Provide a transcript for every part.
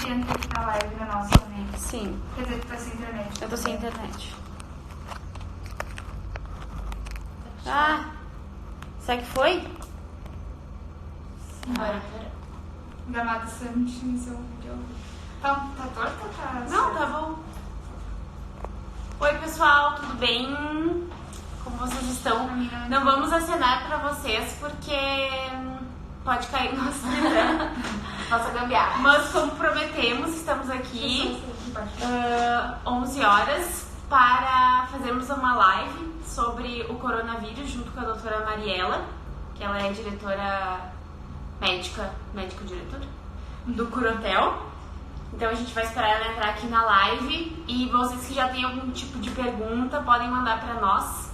gente entra aqui na live na nossa também. Sim. Quer dizer, tu tá sem internet. Eu tô sem internet. Ah! Será que foi? Vai. Gramado Summit no seu vídeo. Tá torto ou tá... Não, tá bom. Oi, pessoal, tudo bem? Como vocês estão? Não vamos acenar pra vocês porque pode cair nossa gambiarra. Mas como prometemos, estamos aqui 11 horas para fazermos uma live sobre o coronavírus junto com a doutora Mariela, que ela é diretora médico-diretora do Curotel. Então a gente vai esperar ela entrar aqui na live e vocês que já têm algum tipo de pergunta podem mandar para nós,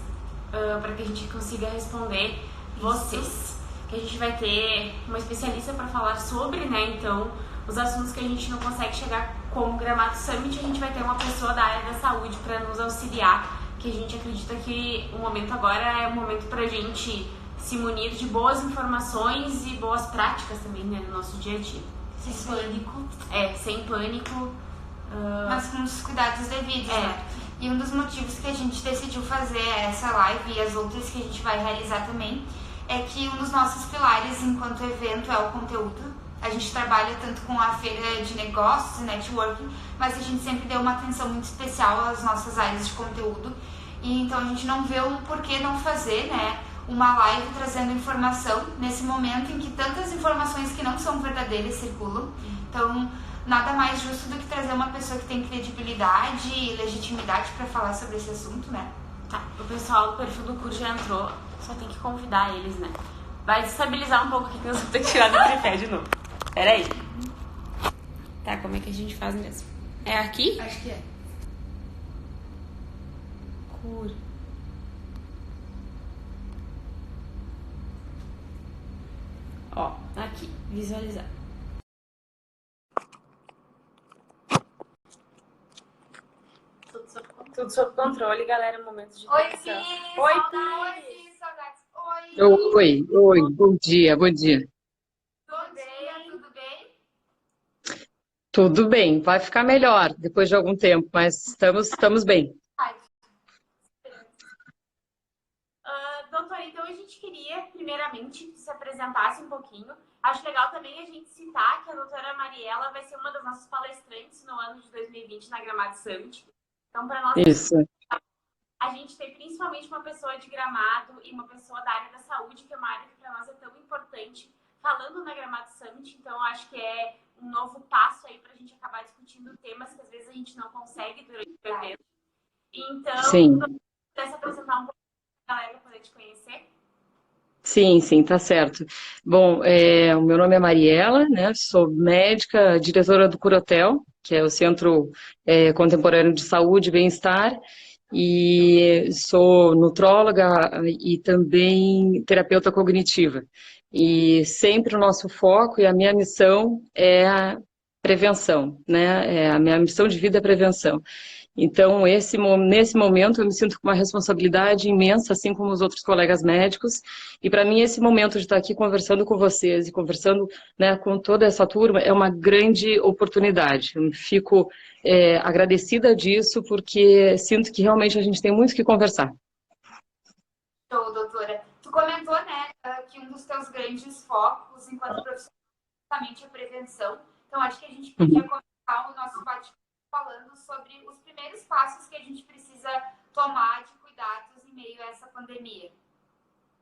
para que a gente consiga responder vocês. Que a gente vai ter uma especialista para falar sobre, né? Então, os assuntos que a gente não consegue chegar como Gramado Summit, a gente vai ter uma pessoa da área da saúde para nos auxiliar, que a gente acredita que o momento agora é um momento para a gente se munir de boas informações e boas práticas também, né, no nosso dia a dia. Sem pânico. Sem pânico. Mas com os cuidados devidos, né? E um dos motivos que a gente decidiu fazer essa live e as outras que a gente vai realizar também é que um dos nossos pilares enquanto evento é o conteúdo. A gente trabalha tanto com a feira de negócios e networking, mas a gente sempre deu uma atenção muito especial às nossas áreas de conteúdo. E então a gente não vê o porquê não fazer, né, uma live trazendo informação nesse momento em que tantas informações que não são verdadeiras circulam. Então, nada mais justo do que trazer uma pessoa que tem credibilidade e legitimidade para falar sobre esse assunto, né? Tá, o pessoal do perfil do curso já entrou, só tem que convidar eles, né? Vai destabilizar um pouco aqui que nós vamos ter que tirar do tripé de novo. Pera aí. Tá, como é que a gente faz mesmo? É aqui? Acho que é. Cura. Ó, aqui, visualizar. Tudo sob controle, galera, momento de Oi, tensão. Pi! Oi, Pi! Saudades! Oi, bom dia. Bom dia, tudo bem? Tudo bem, vai ficar melhor depois de algum tempo, mas estamos bem. Doutora, então a gente queria, primeiramente, que se apresentasse um pouquinho. Acho legal também a gente citar que a doutora Mariela vai ser uma das nossas palestrantes no ano de 2020 na Gramado Summit. Então, para nós, Isso. a gente tem principalmente uma pessoa de Gramado e uma pessoa da área da saúde, que é uma área que para nós é tão importante, falando na Gramado Summit. Então, acho que é um novo passo aí para a gente acabar discutindo temas que às vezes a gente não consegue durante o evento. Então, Sim. se pudesse apresentar um pouco para a galera poder te conhecer. Sim, tá certo. Bom, o meu nome é Mariela, né? Sou médica, diretora do Curotel, que é o Centro Contemporâneo de Saúde e Bem-Estar, e sou nutróloga e também terapeuta cognitiva. E sempre o nosso foco e a minha missão é a prevenção, né? A minha missão de vida é prevenção. Então, nesse momento, eu me sinto com uma responsabilidade imensa, assim como os outros colegas médicos. E para mim, esse momento de estar aqui conversando com vocês e conversando, né, com toda essa turma é uma grande oportunidade. Eu fico agradecida disso, porque sinto que realmente a gente tem muito que conversar. Show, doutora. Tu comentou, né, que um dos teus grandes focos enquanto profissional é justamente a prevenção. Então, acho que a gente podia começar o nosso bate-papo falando sobre os primeiros passos que a gente precisa tomar de cuidados em meio a essa pandemia.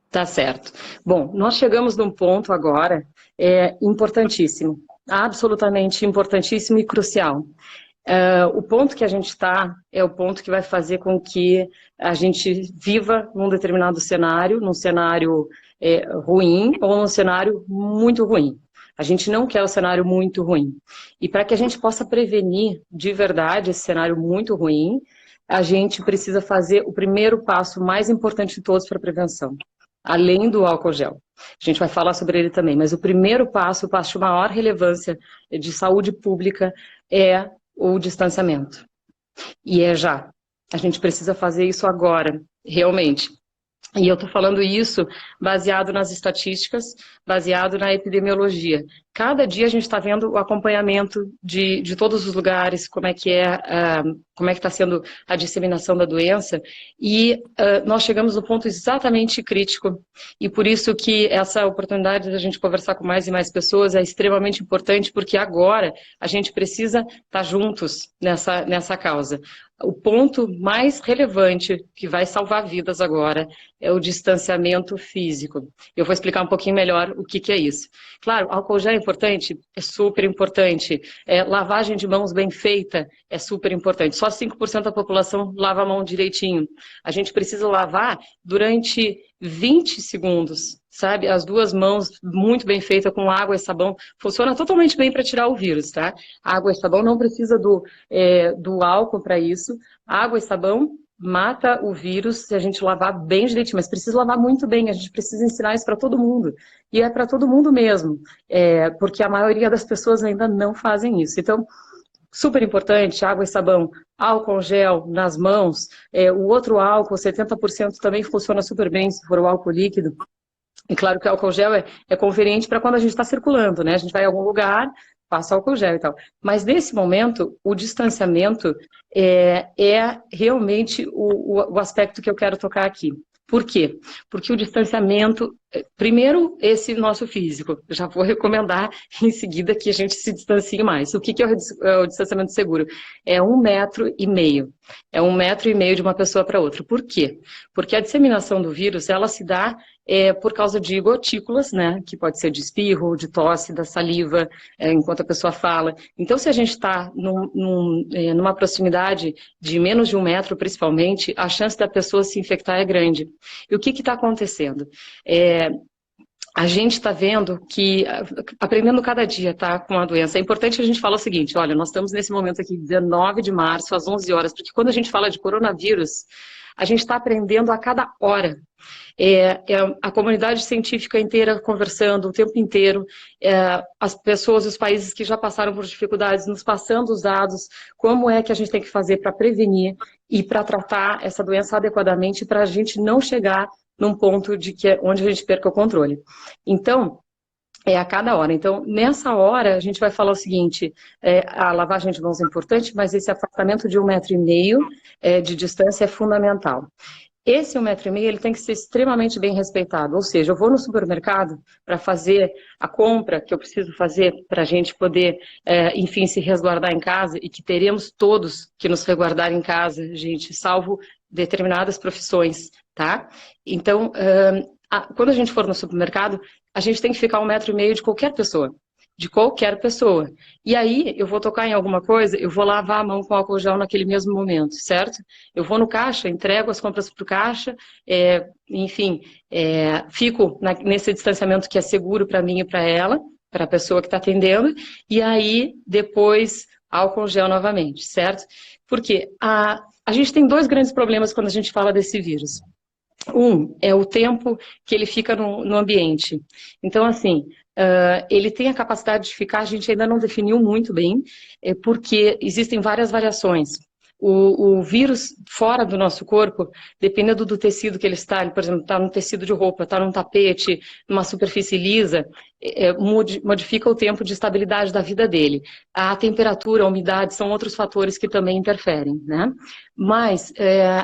Tá certo. Bom, nós chegamos num ponto agora importantíssimo, absolutamente importantíssimo e crucial. O ponto que a gente está é o ponto que vai fazer com que a gente viva num determinado cenário, num cenário ruim ou num cenário muito ruim. A gente não quer o cenário muito ruim. E para que a gente possa prevenir de verdade esse cenário muito ruim, a gente precisa fazer o primeiro passo mais importante de todos para a prevenção, além do álcool gel. A gente vai falar sobre ele também, mas o primeiro passo, o passo de maior relevância de saúde pública é o distanciamento. E é já. A gente precisa fazer isso agora, realmente. E eu estou falando isso baseado nas estatísticas, baseado na epidemiologia, Cada dia a gente está vendo o acompanhamento de todos os lugares, como é que está sendo a disseminação da doença, e nós chegamos no ponto exatamente crítico, e por isso que essa oportunidade de a gente conversar com mais e mais pessoas é extremamente importante, porque agora a gente precisa estar juntos nessa causa. O ponto mais relevante que vai salvar vidas agora é o distanciamento físico. Eu vou explicar um pouquinho melhor o que é isso. Claro, álcool gel é importante? É super importante. Lavagem de mãos bem feita é super importante. Só 5% da população lava a mão direitinho. A gente precisa lavar durante 20 segundos, sabe? As duas mãos muito bem feitas com água e sabão. Funciona totalmente bem para tirar o vírus, tá? Água e sabão, não precisa do álcool para isso. Água e sabão mata o vírus se a gente lavar bem direitinho, mas precisa lavar muito bem, a gente precisa ensinar isso para todo mundo. E é para todo mundo mesmo, porque a maioria das pessoas ainda não fazem isso. Então, super importante, água e sabão, álcool gel nas mãos, o outro álcool, 70% também funciona super bem se for o álcool líquido. E claro que o álcool gel é conveniente para quando a gente está circulando, né? A gente vai em algum lugar, passa álcool gel e tal. Mas nesse momento, o distanciamento é realmente o aspecto que eu quero tocar aqui. Por quê? Porque o distanciamento, primeiro, esse nosso físico, eu já vou recomendar em seguida que a gente se distancie mais. O que é o distanciamento seguro? É 1,5 metro. É 1,5 metro de uma pessoa para outra. Por quê? Porque a disseminação do vírus, ela se dá por causa de gotículas, né? Que pode ser de espirro, de tosse, da saliva, enquanto a pessoa fala. Então, se a gente está numa proximidade de menos de 1 metro, principalmente, a chance da pessoa se infectar é grande. E o que está acontecendo? A gente está vendo que, aprendendo cada dia, tá, com a doença, é importante que a gente fale o seguinte, olha, nós estamos nesse momento aqui, 19 de março, às 11 horas, porque quando a gente fala de coronavírus, a gente está aprendendo a cada hora. A comunidade científica inteira conversando o tempo inteiro, as pessoas, os países que já passaram por dificuldades, nos passando os dados, como é que a gente tem que fazer para prevenir e para tratar essa doença adequadamente, para a gente não chegar num ponto onde a gente perca o controle. Então, a cada hora. Então, nessa hora, a gente vai falar o seguinte, a lavagem de mãos é importante, mas esse afastamento de 1,5 metro de distância é fundamental. Esse 1,5 metro, ele tem que ser extremamente bem respeitado, ou seja, eu vou no supermercado para fazer a compra que eu preciso fazer para a gente poder, enfim, se resguardar em casa e que teremos todos que nos resguardar em casa, gente, salvo determinadas profissões, tá? Então, quando a gente for no supermercado, a gente tem que ficar 1,5 metro de qualquer pessoa. De qualquer pessoa. E aí, eu vou tocar em alguma coisa, eu vou lavar a mão com álcool gel naquele mesmo momento, certo? Eu vou no caixa, entrego as compras para o caixa, enfim, fico nesse distanciamento que é seguro para mim e para ela, para a pessoa que está atendendo, e aí, depois, álcool gel novamente, certo? Porque a gente tem 2 grandes problemas quando a gente fala desse vírus. Um é o tempo que ele fica no ambiente. Então, assim, ele tem a capacidade de ficar, a gente ainda não definiu muito bem, porque existem várias variações. O vírus fora do nosso corpo, dependendo do tecido que ele está, ele, por exemplo, está num tecido de roupa, está num tapete, numa superfície lisa, modifica o tempo de estabilidade da vida dele. A temperatura, a umidade são outros fatores que também interferem, né? Mas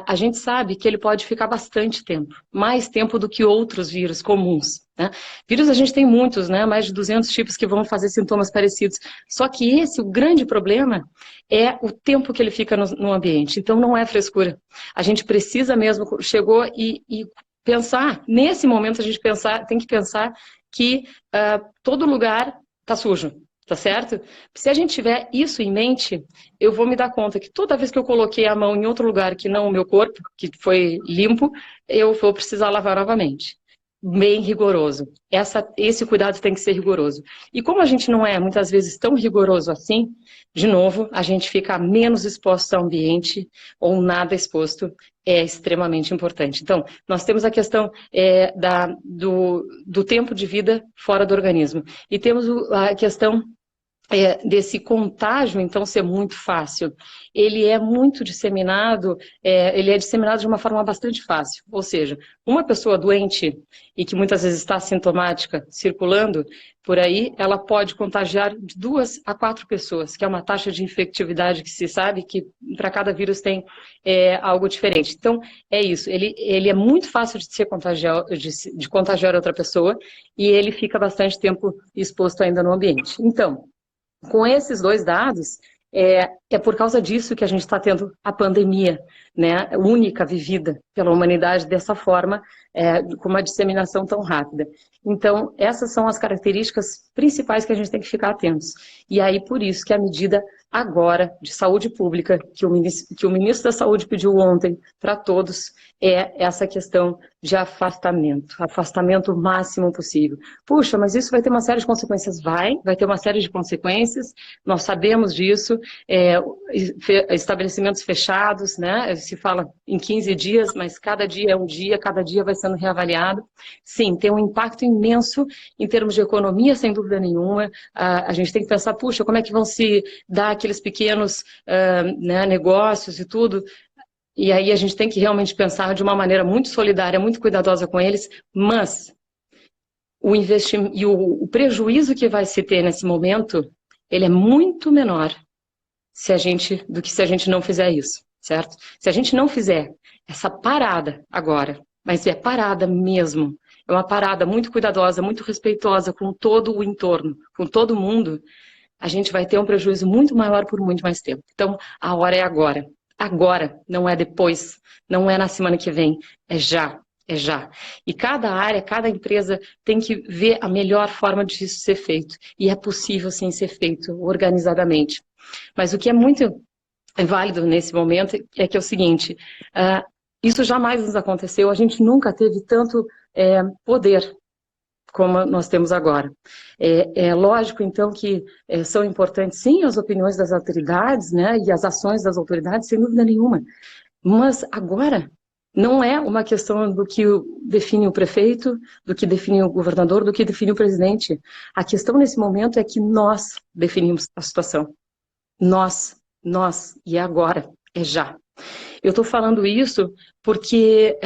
a gente sabe que ele pode ficar bastante tempo, mais tempo do que outros vírus comuns, né? Vírus a gente tem muitos, né? Mais de 200 tipos que vão fazer sintomas parecidos. Só que o grande problema é o tempo que ele fica no ambiente. Então não é frescura. A gente precisa mesmo, chegou e pensar, nesse momento a gente tem que pensar que todo lugar está sujo. Tá certo? Se a gente tiver isso em mente, eu vou me dar conta que toda vez que eu coloquei a mão em outro lugar que não o meu corpo, que foi limpo, eu vou precisar lavar novamente. Bem rigoroso. Esse cuidado tem que ser rigoroso. E como a gente não é, muitas vezes, tão rigoroso assim, de novo, a gente fica menos exposto ao ambiente ou nada exposto, é extremamente importante. Então, nós temos a questão do tempo de vida fora do organismo. E temos a questão desse contágio, então, ser muito fácil. Ele é muito disseminado, ele é disseminado de uma forma bastante fácil. Ou seja, uma pessoa doente e que muitas vezes está assintomática, circulando por aí, ela pode contagiar de 2 a 4 pessoas, que é uma taxa de infectividade que se sabe que para cada vírus tem algo diferente. Então, é isso. Ele é muito fácil de ser de contagiar outra pessoa e ele fica bastante tempo exposto ainda no ambiente. Então, com esses 2 dados, é por causa disso que a gente está tendo a pandemia, né, única vivida pela humanidade dessa forma, com uma disseminação tão rápida. Então, essas são as características principais que a gente tem que ficar atentos. E aí, por isso que a medida agora de saúde pública, que o ministro da Saúde pediu ontem para todos, é essa questão de afastamento o máximo possível. Puxa, mas isso vai ter uma série de consequências? Vai ter uma série de consequências, nós sabemos disso, estabelecimentos fechados, né? Se fala em 15 dias, mas cada dia é um dia, cada dia vai sendo reavaliado. Sim, tem um impacto imenso em termos de economia, sem dúvida nenhuma. A gente tem que pensar, puxa, como é que vão se dar aqueles pequenos né, negócios e tudo. E aí a gente tem que realmente pensar de uma maneira muito solidária, muito cuidadosa com eles, mas o investimento e o prejuízo que vai se ter nesse momento, ele é muito menor do que se a gente não fizer isso, certo? Se a gente não fizer essa parada agora, mas é parada mesmo, é uma parada muito cuidadosa, muito respeitosa com todo o entorno, com todo mundo, a gente vai ter um prejuízo muito maior por muito mais tempo. Então, a hora é agora. Agora, não é depois, não é na semana que vem, é já. É já. E cada área, cada empresa tem que ver a melhor forma de isso ser feito. E é possível, sim, ser feito organizadamente. Mas o que é muito válido nesse momento é que é o seguinte, isso jamais nos aconteceu, a gente nunca teve tanto poder como nós temos agora. É lógico, então, que são importantes, sim, as opiniões das autoridades, né, e as ações das autoridades, sem dúvida nenhuma. Mas agora não é uma questão do que define o prefeito, do que define o governador, do que define o presidente. A questão nesse momento é que nós definimos a situação. Nós, e é agora, é já. Eu estou falando isso porque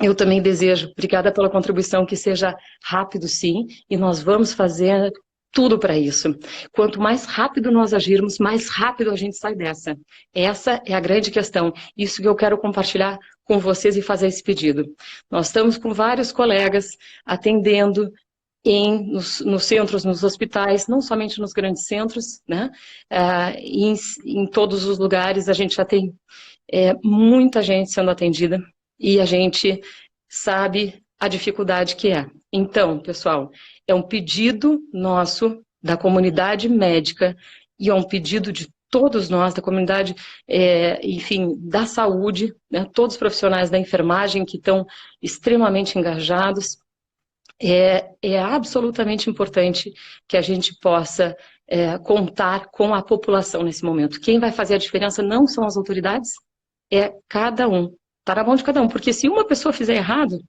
eu também desejo, obrigada pela contribuição, que seja rápido, sim, e nós vamos fazer tudo para isso. Quanto mais rápido nós agirmos, mais rápido a gente sai dessa. Essa é a grande questão. Isso que eu quero compartilhar com vocês e fazer esse pedido. Nós estamos com vários colegas atendendo nos centros, nos hospitais, não somente nos grandes centros, né? Em todos os lugares a gente já tem muita gente sendo atendida e a gente sabe a dificuldade que é. Então, pessoal, é um pedido nosso, da comunidade médica, e é um pedido de todos nós, da comunidade, enfim, da saúde, né? Todos os profissionais da enfermagem que estão extremamente engajados. É absolutamente importante que a gente possa contar com a população nesse momento. Quem vai fazer a diferença não são as autoridades, é cada um. Está na mão de cada um, porque se uma pessoa fizer errado,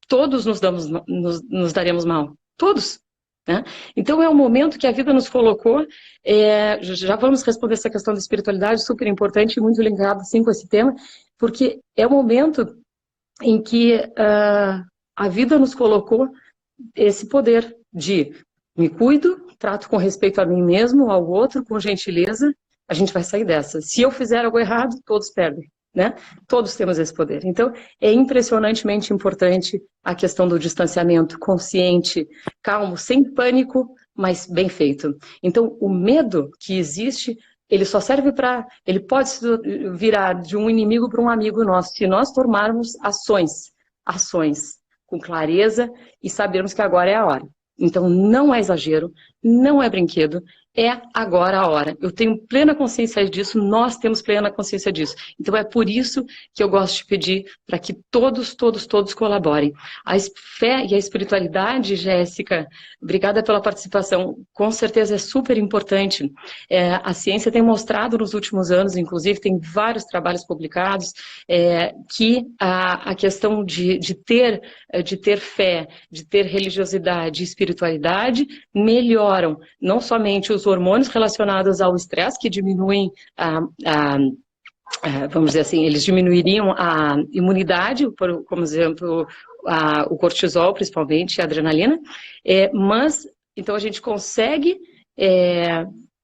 todos nos daremos mal. Todos. Né? Então é um momento que a vida nos colocou, já vamos responder essa questão da espiritualidade, super importante e muito ligado sim com esse tema, porque é um momento em que a vida nos colocou esse poder de me cuido, trato com respeito a mim mesmo, ao outro, com gentileza, a gente vai sair dessa. Se eu fizer algo errado, todos perdem. Né? Todos temos esse poder. Então, é impressionantemente importante a questão do distanciamento consciente, calmo, sem pânico, mas bem feito. Então, o medo que existe, ele só serve ele pode se virar de um inimigo para um amigo nosso, se nós tomarmos ações com clareza e sabermos que agora é a hora. Então, não é exagero, não é brinquedo, é agora a hora. Eu tenho plena consciência disso, nós temos plena consciência disso. Então, é por isso que eu gosto de pedir para que todos colaborem. A fé e a espiritualidade, Jéssica, obrigada pela participação, com certeza é super importante. A ciência tem mostrado nos últimos anos, inclusive, tem vários trabalhos publicados, que a questão de ter fé, de ter religiosidade e espiritualidade melhoram não somente os hormônios relacionados ao estresse, que diminuem vamos dizer assim, eles diminuiriam a imunidade, como exemplo, o cortisol, principalmente, a adrenalina, mas, então, a gente consegue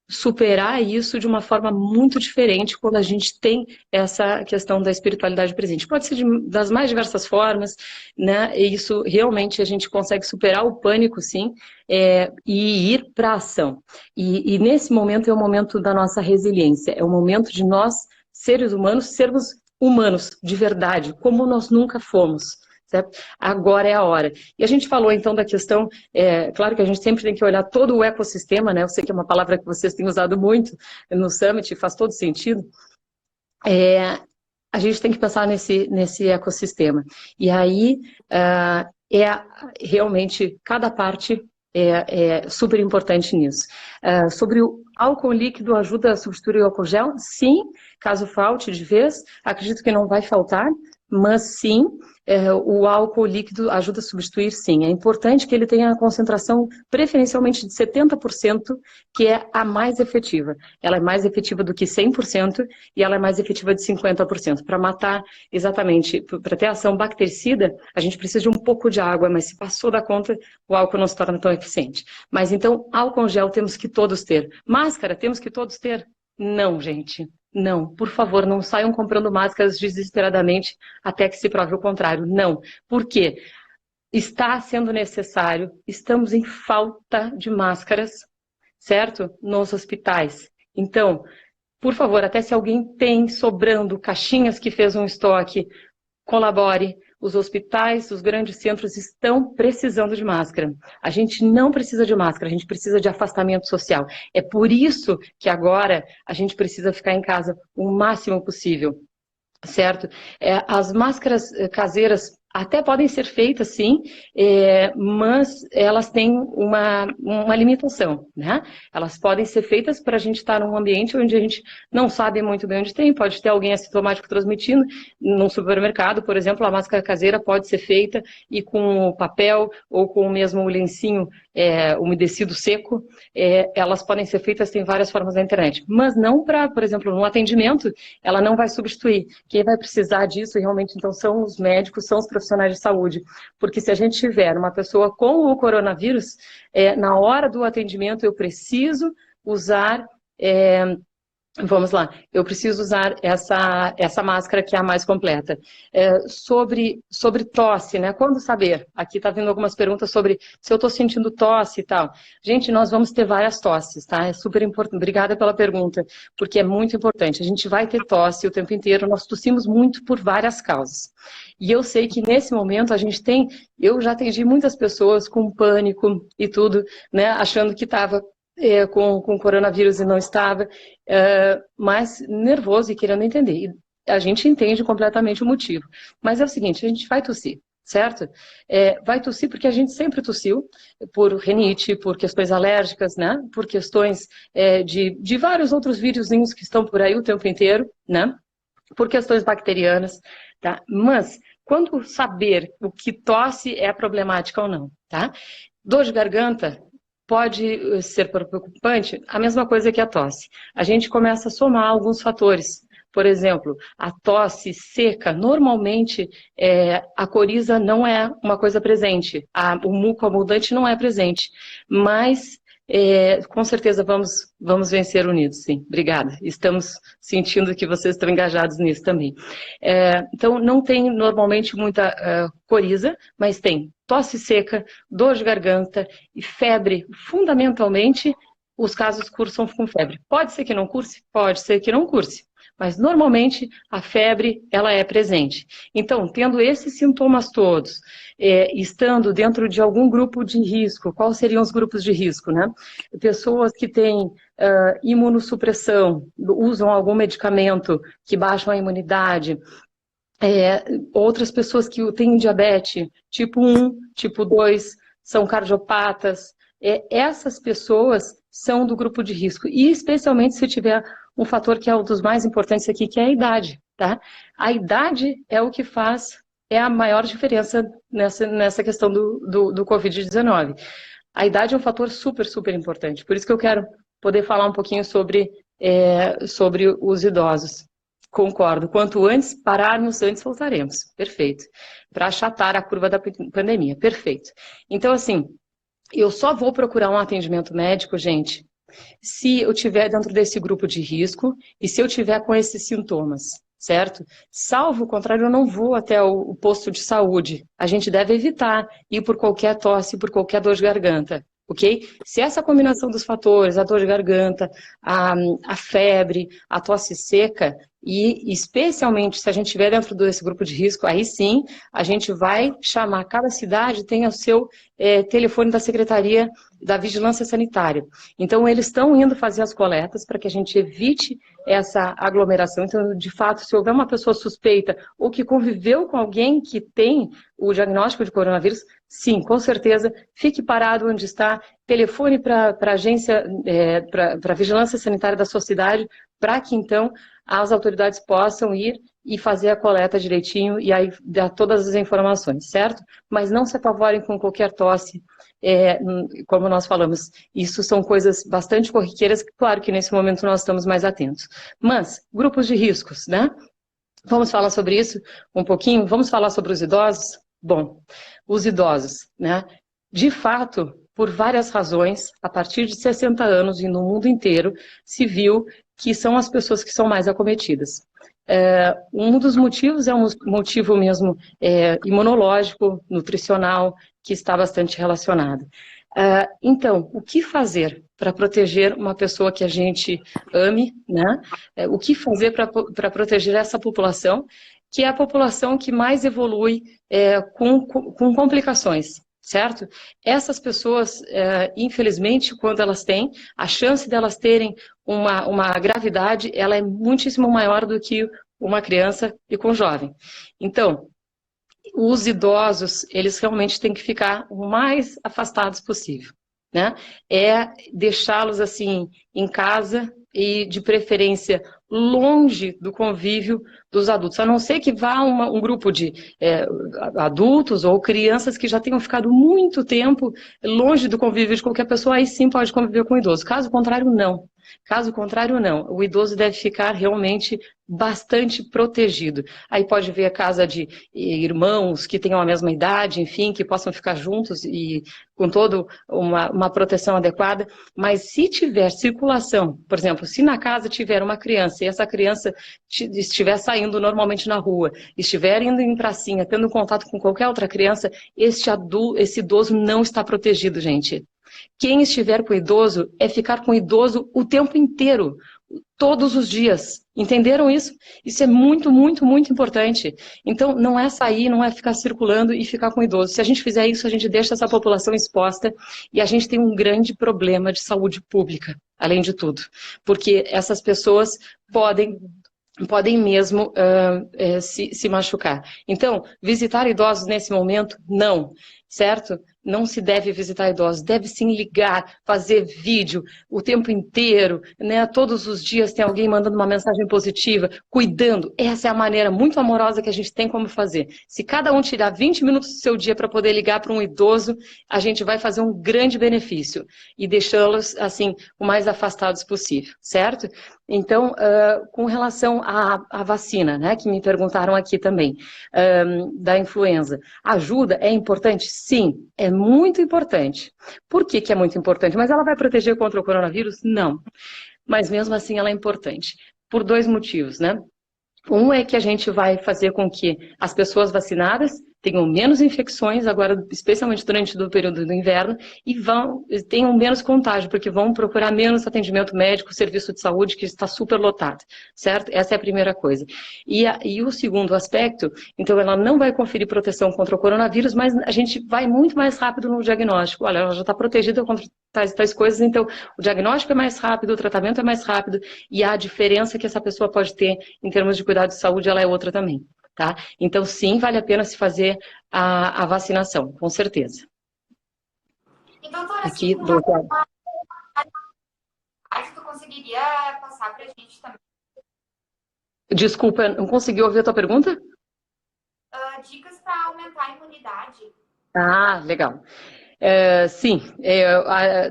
superar isso de uma forma muito diferente quando a gente tem essa questão da espiritualidade presente. Pode ser das mais diversas formas, né? E isso realmente a gente consegue superar o pânico, sim, e ir para a ação. E nesse momento é o momento da nossa resiliência, é o momento de nós, seres humanos, sermos humanos de verdade, como nós nunca fomos. Certo? Agora é a hora. E a gente falou então da questão, claro que a gente sempre tem que olhar todo o ecossistema, né? Eu sei que é uma palavra que vocês têm usado muito no Summit, faz todo sentido. A gente tem que pensar nesse ecossistema. E aí, realmente, cada parte é super importante nisso. Sobre o álcool líquido ajuda a substituir o álcool gel? Sim, caso falte de vez, acredito que não vai faltar, mas sim, o álcool líquido ajuda a substituir, sim. É importante que ele tenha a concentração preferencialmente de 70%, que é a mais efetiva. Ela é mais efetiva do que 100% e ela é mais efetiva de 50%. Para matar, exatamente, para ter ação bactericida, a gente precisa de um pouco de água, mas se passou da conta, o álcool não se torna tão eficiente. Mas então, álcool gel temos que todos ter. Máscara, temos que todos ter? Não, gente. Não, por favor, não saiam comprando máscaras desesperadamente até que se prove o contrário. Não. Por quê? Está sendo necessário, estamos em falta de máscaras, certo? Nos hospitais. Então, por favor, até se alguém tem sobrando caixinhas que fez um estoque, colabore. Os hospitais, os grandes centros estão precisando de máscara. A gente não precisa de máscara, a gente precisa de afastamento social. É por isso que agora a gente precisa ficar em casa o máximo possível, certo? As máscaras caseiras até podem ser feitas, sim, mas elas têm uma limitação, né? Elas podem ser feitas para a gente estar num ambiente onde a gente não sabe muito bem onde tem, pode ter alguém assintomático transmitindo. Num supermercado, por exemplo, a máscara caseira pode ser feita e com papel ou com o mesmo lencinho umedecido seco, elas podem ser feitas, tem várias formas na internet, mas não para, por exemplo, no atendimento, ela não vai substituir. Quem vai precisar disso realmente, então, são os médicos, são os profissionais de saúde, porque se a gente tiver uma pessoa com o coronavírus, na hora do atendimento eu preciso usar... Vamos lá, eu preciso usar essa máscara que é a mais completa. Sobre tosse, né? Quando saber? Aqui está vindo algumas perguntas sobre se eu estou sentindo tosse e tal. Gente, nós vamos ter várias tosses, tá? É super importante. Obrigada pela pergunta, porque é muito importante. A gente vai ter tosse o tempo inteiro, nós tossimos muito por várias causas. E eu sei que nesse momento a gente tem... Eu já atendi muitas pessoas com pânico e tudo, né? Achando que estava... com coronavírus e não estava, mas nervoso e querendo entender. E a gente entende completamente o motivo. Mas é o seguinte, a gente vai tossir, certo? Vai tossir porque a gente sempre tossiu, por rinite, por questões alérgicas, né? Por questões de vários outros vírusinhos que estão por aí o tempo inteiro, né? Por questões bacterianas, tá? Mas, quando saber o que tosse é problemática ou não, tá? Dor de garganta pode ser preocupante, a mesma coisa que a tosse. A gente começa a somar alguns fatores. Por exemplo, a tosse seca, normalmente a coriza não é uma coisa presente, o muco abundante não é presente, mas com certeza vamos vencer unidos, sim. Obrigada. Estamos sentindo que vocês estão engajados nisso também. Então, não tem normalmente muita coriza, mas tem tosse seca, dor de garganta e febre. Fundamentalmente, os casos cursam com febre. Pode ser que não curse? Pode ser que não curse. Mas, normalmente, a febre, ela é presente. Então, tendo esses sintomas todos, estando dentro de algum grupo de risco, quais seriam os grupos de risco, né? Pessoas que têm imunossupressão, usam algum medicamento que baixam a imunidade, outras pessoas que têm diabetes, tipo 1, tipo 2, são cardiopatas, essas pessoas são do grupo de risco, e especialmente se tiver um fator que é um dos mais importantes aqui, que é a idade, tá? A idade é o que faz, é a maior diferença nessa questão do Covid-19. A idade é um fator super, super importante, por isso que eu quero poder falar um pouquinho sobre os idosos. Concordo. Quanto antes pararmos, antes voltaremos. Perfeito. Para achatar a curva da pandemia. Perfeito. Então, assim, eu só vou procurar um atendimento médico, gente, se eu estiver dentro desse grupo de risco e se eu tiver com esses sintomas, certo? Salvo o contrário, eu não vou até o posto de saúde. A gente deve evitar ir por qualquer tosse, por qualquer dor de garganta, ok? Se essa combinação dos fatores, a dor de garganta, a febre, a tosse seca, e especialmente se a gente estiver dentro desse grupo de risco, aí sim a gente vai chamar, cada cidade tem o seu telefone da Secretaria da Vigilância Sanitária. Então, eles estão indo fazer as coletas para que a gente evite essa aglomeração. Então, de fato, se houver uma pessoa suspeita ou que conviveu com alguém que tem o diagnóstico de coronavírus, sim, com certeza, fique parado onde está, telefone para a agência, para a Vigilância Sanitária da sua cidade, para que, então, as autoridades possam ir e fazer a coleta direitinho e aí dar todas as informações, certo? Mas não se apavorem com qualquer tosse, como nós falamos, isso são coisas bastante corriqueiras, claro que nesse momento nós estamos mais atentos. Mas, grupos de riscos, né? Vamos falar sobre isso um pouquinho? Vamos falar sobre os idosos? Bom, os idosos, né? De fato, por várias razões, a partir de 60 anos e no mundo inteiro, se viu que são as pessoas que são mais acometidas. Um dos motivos é um motivo mesmo imunológico, nutricional, que está bastante relacionado. Então, o que fazer para proteger uma pessoa que a gente ame, né? O que fazer para proteger essa população, que é a população que mais evolui com complicações, certo? Essas pessoas, infelizmente, quando elas têm, a chance delas terem uma gravidade, ela é muitíssimo maior do que uma criança e com um jovem. Então, os idosos, eles realmente têm que ficar o mais afastados possível, né? É deixá-los, assim, em casa e, de preferência, longe do convívio dos adultos, a não ser que vá um grupo de adultos ou crianças que já tenham ficado muito tempo longe do convívio de qualquer pessoa, aí sim pode conviver com o idoso. Caso contrário, não. Caso contrário, não. O idoso deve ficar realmente bastante protegido. Aí pode ver a casa de irmãos que tenham a mesma idade, enfim, que possam ficar juntos e com toda uma proteção adequada. Mas se tiver circulação, por exemplo, se na casa tiver uma criança e essa criança estiver saindo normalmente na rua, estiver indo em pracinha, tendo contato com qualquer outra criança, esse idoso não está protegido, gente. Quem estiver com o idoso é ficar com o idoso o tempo inteiro, todos os dias. Entenderam isso? Isso é muito, muito, muito importante. Então, não é sair, não é ficar circulando e ficar com o idoso. Se a gente fizer isso, a gente deixa essa população exposta e a gente tem um grande problema de saúde pública, além de tudo. Porque essas pessoas podem mesmo se machucar. Então, visitar idosos nesse momento, não, certo? Não se deve visitar idosos, deve sim ligar, fazer vídeo o tempo inteiro, né? Todos os dias tem alguém mandando uma mensagem positiva, cuidando. Essa é a maneira muito amorosa que a gente tem como fazer. Se cada um tirar 20 minutos do seu dia para poder ligar para um idoso, a gente vai fazer um grande benefício e deixá-los, assim, o mais afastados possível, certo? Então, com relação à vacina, né, que me perguntaram aqui também, da influenza, ajuda? É importante? Sim, é muito importante. Por que é muito importante? Mas ela vai proteger contra o coronavírus? Não. Mas mesmo assim ela é importante. Por dois motivos, né? Um é que a gente vai fazer com que as pessoas vacinadas tenham menos infecções, agora especialmente durante o período do inverno, e tenham menos contágio, porque vão procurar menos atendimento médico, serviço de saúde, que está super lotado, certo? Essa é a primeira coisa. E o segundo aspecto, então ela não vai conferir proteção contra o coronavírus, mas a gente vai muito mais rápido no diagnóstico. Olha, ela já está protegida contra tais coisas, então o diagnóstico é mais rápido, o tratamento é mais rápido, e a diferença que essa pessoa pode ter em termos de cuidado de saúde, ela é outra também. Tá? Então, sim, vale a pena se fazer a vacinação, com certeza. Então, doutora, aqui, acho que tu conseguiria passar para a gente também. Desculpa, não consegui ouvir a tua pergunta? Dicas para aumentar a imunidade. Ah, legal. Sim,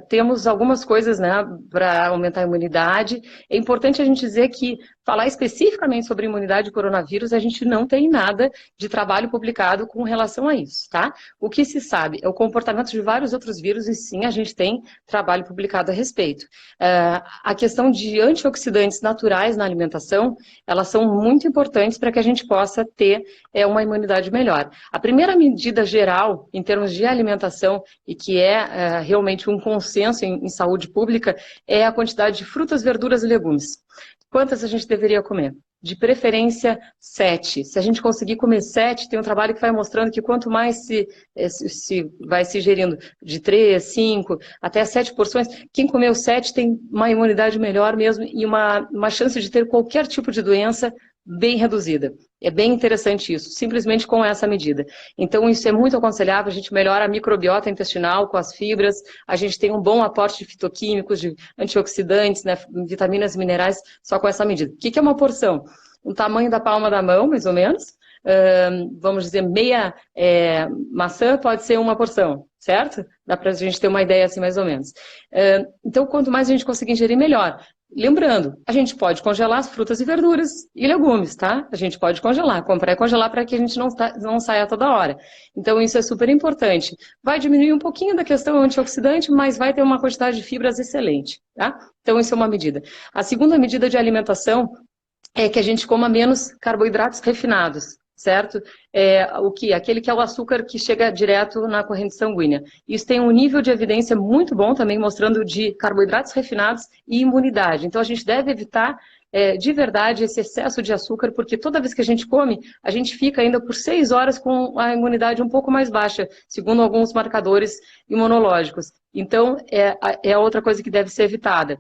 temos algumas coisas, né, para aumentar a imunidade. É importante a gente dizer que falar especificamente sobre imunidade de coronavírus, a gente não tem nada de trabalho publicado com relação a isso, tá? O que se sabe é o comportamento de vários outros vírus e sim, a gente tem trabalho publicado a respeito. A questão de antioxidantes naturais na alimentação, elas são muito importantes para que a gente possa ter uma imunidade melhor. A primeira medida geral, em termos de alimentação, e que é realmente um consenso em saúde pública, é a quantidade de frutas, verduras e legumes. Quantas a gente deveria comer? De preferência, 7. Se a gente conseguir comer 7, tem um trabalho que vai mostrando que quanto mais se vai se ingerindo de 3, 5, até 7 porções, quem comeu 7 tem uma imunidade melhor mesmo e uma chance de ter qualquer tipo de doença bem reduzida. É bem interessante isso, simplesmente com essa medida. Então, isso é muito aconselhável, a gente melhora a microbiota intestinal com as fibras, a gente tem um bom aporte de fitoquímicos, de antioxidantes, né, vitaminas e minerais, só com essa medida. O que é uma porção? O tamanho da palma da mão, mais ou menos. Vamos dizer, meia maçã pode ser uma porção, certo? Dá para a gente ter uma ideia assim, mais ou menos. Então, quanto mais a gente conseguir ingerir, melhor. Lembrando, a gente pode congelar as frutas e verduras e legumes, tá? A gente pode congelar, comprar e congelar para que a gente não saia toda hora. Então, isso é super importante. Vai diminuir um pouquinho da questão antioxidante, mas vai ter uma quantidade de fibras excelente, tá? Então, isso é uma medida. A segunda medida de alimentação é que a gente coma menos carboidratos refinados, certo? Aquele que é o açúcar que chega direto na corrente sanguínea. Isso tem um nível de evidência muito bom também, mostrando de carboidratos refinados e imunidade. Então, a gente deve evitar de verdade esse excesso de açúcar, porque toda vez que a gente come, a gente fica ainda por 6 horas com a imunidade um pouco mais baixa, segundo alguns marcadores imunológicos. Então, é outra coisa que deve ser evitada.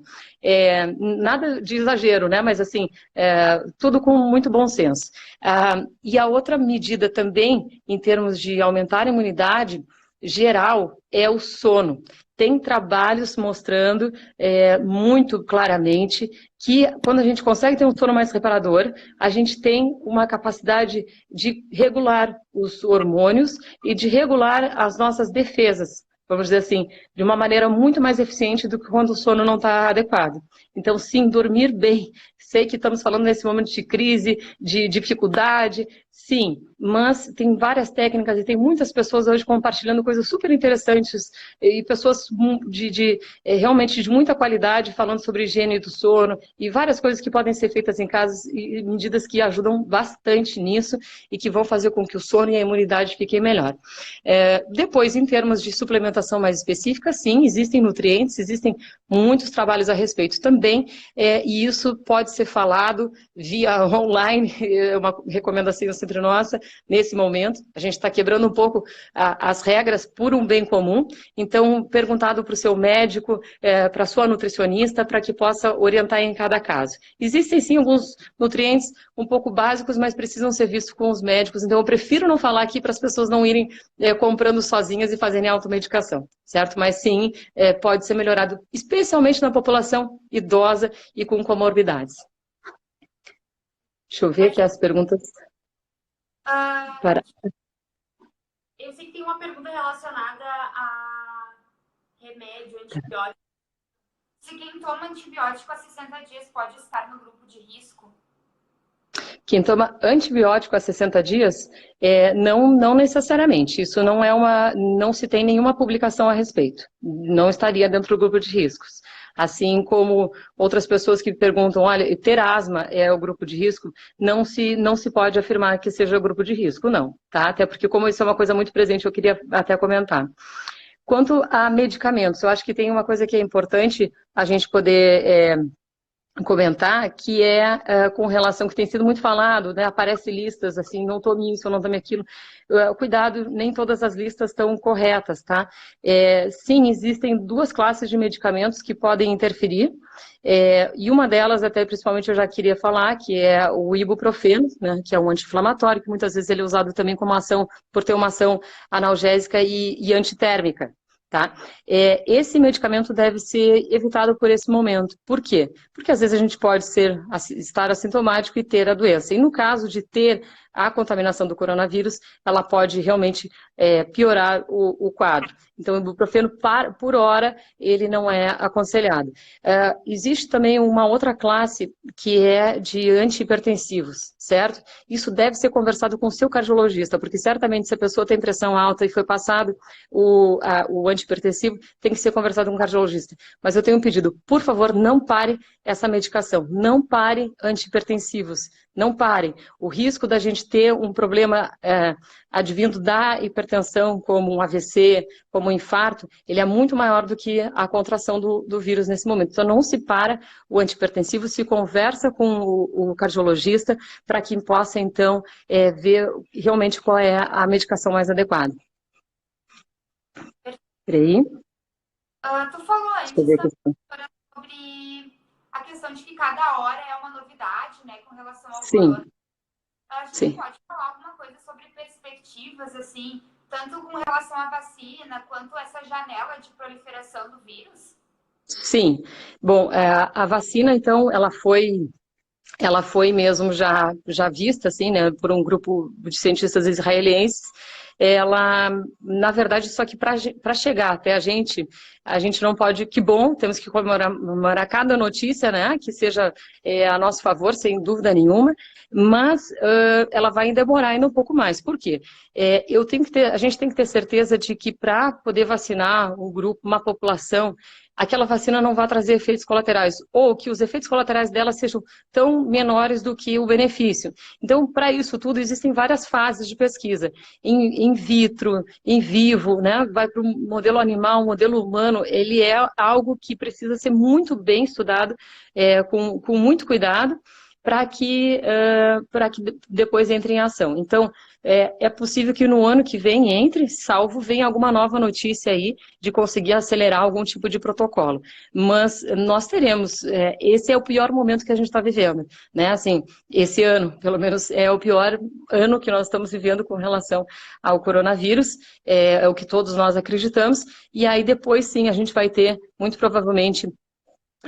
Nada de exagero, né? Mas assim, tudo com muito bom senso. E a outra medida também, em termos de aumentar a imunidade geral, é o sono. Tem trabalhos mostrando muito claramente que quando a gente consegue ter um sono mais reparador, a gente tem uma capacidade de regular os hormônios e de regular as nossas defesas, vamos dizer assim, de uma maneira muito mais eficiente do que quando o sono não está adequado. Então, sim, dormir bem. Sei que estamos falando nesse momento de crise, de dificuldade, sim, mas tem várias técnicas e tem muitas pessoas hoje compartilhando coisas super interessantes e pessoas realmente de muita qualidade falando sobre higiene do sono e várias coisas que podem ser feitas em casa e medidas que ajudam bastante nisso e que vão fazer com que o sono e a imunidade fiquem melhor. Depois, em termos de suplementação mais específica, sim, existem nutrientes, existem muitos trabalhos a respeito também, e isso pode ser falado via online, é uma recomendação entre nossa, nesse momento. A gente está quebrando um pouco as regras por um bem comum, então perguntado para o seu médico, para a sua nutricionista, para que possa orientar em cada caso. Existem sim alguns nutrientes um pouco básicos, mas precisam ser vistos com os médicos, então eu prefiro não falar aqui para as pessoas não irem comprando sozinhas e fazerem automedicação, certo? Mas sim, pode ser melhorado, especialmente na população idosa e com comorbidades. Deixa eu ver aqui as perguntas. Eu sei que tem uma pergunta relacionada a remédio, antibiótico. Se quem toma antibiótico há 60 dias pode estar no grupo de risco? Quem toma antibiótico há 60 dias, não necessariamente. Isso não se tem nenhuma publicação a respeito. Não estaria dentro do grupo de riscos. Assim como outras pessoas que perguntam, olha, ter asma é o grupo de risco, não se pode afirmar que seja o grupo de risco, não, tá? Até porque como isso é uma coisa muito presente, eu queria até comentar. Quanto a medicamentos, eu acho que tem uma coisa que é importante a gente poder comentar, que com relação, que tem sido muito falado, né, aparece listas assim, não tome isso, não tome aquilo. Cuidado, nem todas as listas estão corretas, tá? Sim, existem 2 classes de medicamentos que podem interferir, e uma delas, até principalmente eu já queria falar, que é o ibuprofeno, né, que é um anti-inflamatório, que muitas vezes ele é usado também como ação, por ter uma ação analgésica e antitérmica. Tá? Esse medicamento deve ser evitado por esse momento. Por quê? Porque às vezes a gente pode estar assintomático e ter a doença. E no caso de ter a contaminação do coronavírus, ela pode realmente piorar o quadro. Então, o ibuprofeno por hora, ele não é aconselhado. Existe também uma outra classe que é de antihipertensivos, certo? Isso deve ser conversado com o seu cardiologista, porque certamente se a pessoa tem pressão alta e foi passado o antihipertensivo, tem que ser conversado com o cardiologista. Mas eu tenho um pedido, por favor, não pare essa medicação, não pare antihipertensivos, não pare. O risco da gente ter um problema advindo da hipertensão, como um AVC, como um infarto, ele é muito maior do que a contração do vírus nesse momento. Então, não se para o antihipertensivo, se conversa com o cardiologista para que possa, então, ver realmente qual é a medicação mais adequada. Peraí. Tu falou antes sobre a questão de que cada hora é uma novidade, né, com relação ao corona. A gente pode falar alguma coisa sobre perspectivas, assim, tanto com relação à vacina, quanto essa janela de proliferação do vírus? Sim. Bom, a vacina, então, ela foi mesmo já vista, assim, né, por um grupo de cientistas israelenses. Ela, na verdade, só que para chegar até a gente não pode, que bom, temos que comemorar cada notícia, né, que seja a nosso favor, sem dúvida nenhuma, mas ela vai demorar ainda um pouco mais. Por quê? A gente tem que ter certeza de que para poder vacinar um grupo, uma população, aquela vacina não vai trazer efeitos colaterais, ou que os efeitos colaterais dela sejam tão menores do que o benefício. Então, para isso tudo, existem várias fases de pesquisa, in vitro, in vivo, né? Vai para o modelo animal, modelo humano, ele é algo que precisa ser muito bem estudado, com muito cuidado, para que depois entre em ação. Então, é possível que no ano que vem salvo venha alguma nova notícia aí de conseguir acelerar algum tipo de protocolo. Mas nós teremos, esse é o pior momento que a gente está vivendo, né? Assim, esse ano, pelo menos, é o pior ano que nós estamos vivendo com relação ao coronavírus, é o que todos nós acreditamos, e aí depois sim a gente vai ter, muito provavelmente,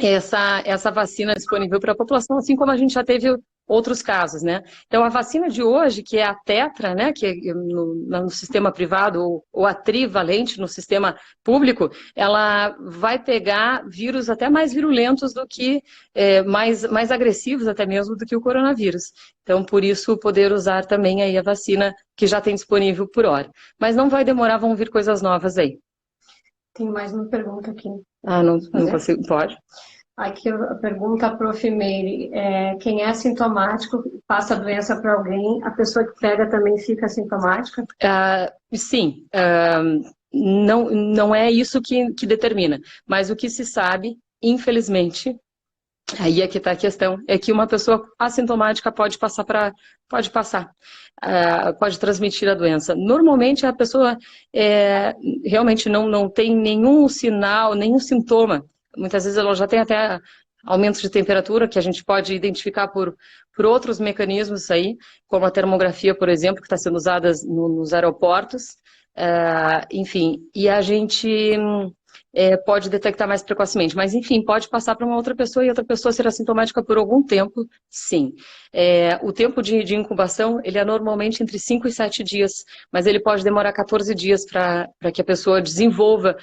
essa vacina disponível para a população, assim como a gente já teve outros casos, né? Então, a vacina de hoje, que é a Tetra, né, que é no sistema privado, ou a trivalente no sistema público, ela vai pegar vírus até mais virulentos do que, mais agressivos até mesmo do que o coronavírus. Então, por isso, poder usar também aí a vacina que já tem disponível por hora. Mas não vai demorar, vão vir coisas novas aí. Tem mais uma pergunta aqui. Não consigo, pode. Aqui a pergunta, Prof. Meire, quem é assintomático passa a doença para alguém, a pessoa que pega também fica assintomática? Sim, não é isso que determina, mas o que se sabe, infelizmente, aí é que está a questão, é que uma pessoa assintomática pode transmitir a doença. Normalmente a pessoa realmente não tem nenhum sinal, nenhum sintoma. Muitas vezes ela já tem até aumento de temperatura, que a gente pode identificar por outros mecanismos aí, como a termografia, por exemplo, que está sendo usada nos aeroportos. Enfim, e a gente pode detectar mais precocemente, mas enfim, pode passar para uma outra pessoa e outra pessoa ser assintomática por algum tempo, sim. O tempo de incubação, ele é normalmente entre 5 e 7 dias, mas ele pode demorar 14 dias para que a pessoa desenvolva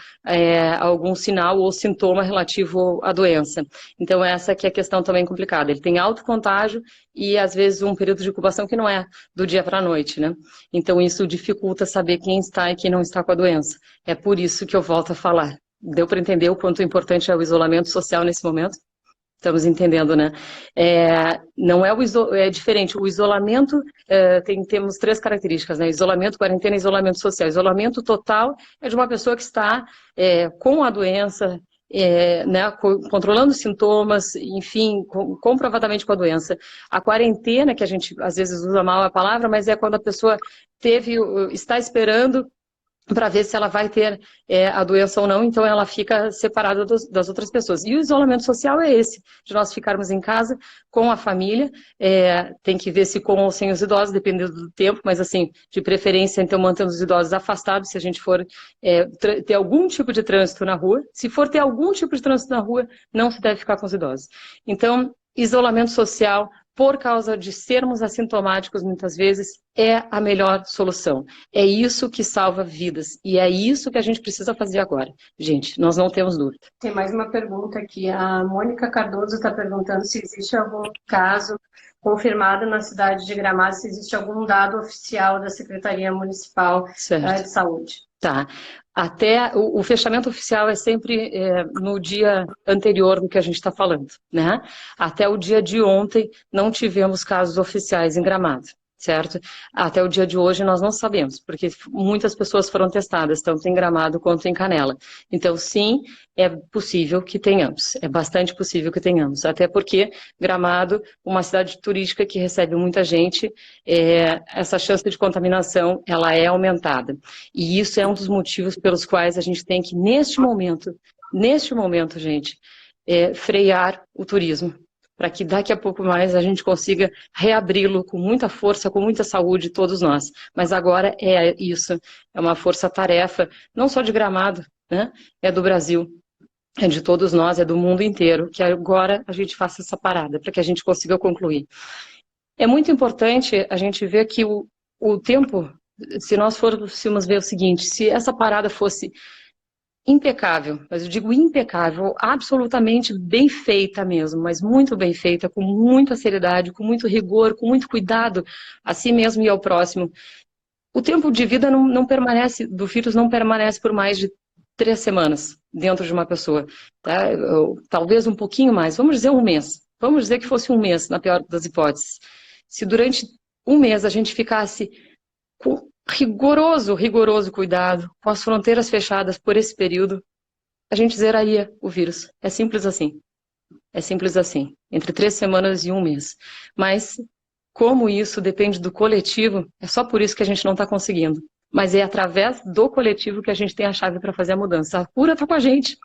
algum sinal ou sintoma relativo à doença. Então essa que é a questão também complicada, ele tem alto contágio e às vezes um período de incubação que não é do dia para a noite, né? Então isso dificulta saber quem está e quem não está com a doença. É por isso que eu volto a falar. Deu para entender o quanto importante é o isolamento social nesse momento? Estamos entendendo, né? Não é diferente. O isolamento temos 3 características, né? Isolamento, quarentena e isolamento social. Isolamento total é de uma pessoa que está com a doença, né, controlando os sintomas, enfim, comprovadamente com a doença. A quarentena, que a gente às vezes usa mal a palavra, mas é quando a pessoa está esperando para ver se ela vai ter a doença ou não, então ela fica separada das outras pessoas. E o isolamento social é esse, de nós ficarmos em casa com a família, tem que ver se com ou sem os idosos, dependendo do tempo, mas assim, de preferência, então mantendo os idosos afastados, se a gente for ter algum tipo de trânsito na rua. Se for ter algum tipo de trânsito na rua, não se deve ficar com os idosos. Então, isolamento social por causa de sermos assintomáticos muitas vezes, é a melhor solução. É isso que salva vidas. E é isso que a gente precisa fazer agora. Gente, nós não temos dúvida. Tem mais uma pergunta aqui. A Mônica Cardoso está perguntando se existe algum caso confirmado na cidade de Gramado, se existe algum dado oficial da Secretaria Municipal de Saúde. Tá. Até o fechamento oficial é sempre no dia anterior do que a gente está falando, né? Até o dia de ontem não tivemos casos oficiais em Gramado, certo? Até o dia de hoje nós não sabemos, porque muitas pessoas foram testadas, tanto em Gramado quanto em Canela. Então, sim, é possível que tenhamos, é bastante possível que tenhamos, até porque Gramado, uma cidade turística que recebe muita gente, essa chance de contaminação, ela é aumentada. E isso é um dos motivos pelos quais a gente tem que, neste momento, gente, frear o turismo, para que daqui a pouco mais a gente consiga reabri-lo com muita força, com muita saúde, todos nós. Mas agora é isso, é uma força-tarefa, não só de Gramado, né? É do Brasil, é de todos nós, é do mundo inteiro, que agora a gente faça essa parada, para que a gente consiga concluir. É muito importante a gente ver que o tempo, se nós fôssemos ver o seguinte, se essa parada fosse impecável, mas eu digo impecável, absolutamente bem feita mesmo, mas muito bem feita, com muita seriedade, com muito rigor, com muito cuidado a si mesmo e ao próximo. O tempo de vida não permanece, do vírus não permanece por mais de 3 semanas dentro de uma pessoa, tá? Talvez um pouquinho mais, vamos dizer um mês, vamos dizer que fosse um mês, na pior das hipóteses. Se durante um mês a gente ficasse com rigoroso cuidado, com as fronteiras fechadas por esse período, a gente zeraria o vírus. É simples assim. É simples assim. Entre 3 semanas e um mês. Mas, como isso depende do coletivo, é só por isso que a gente não está conseguindo. Mas é através do coletivo que a gente tem a chave para fazer a mudança. A cura está com a gente.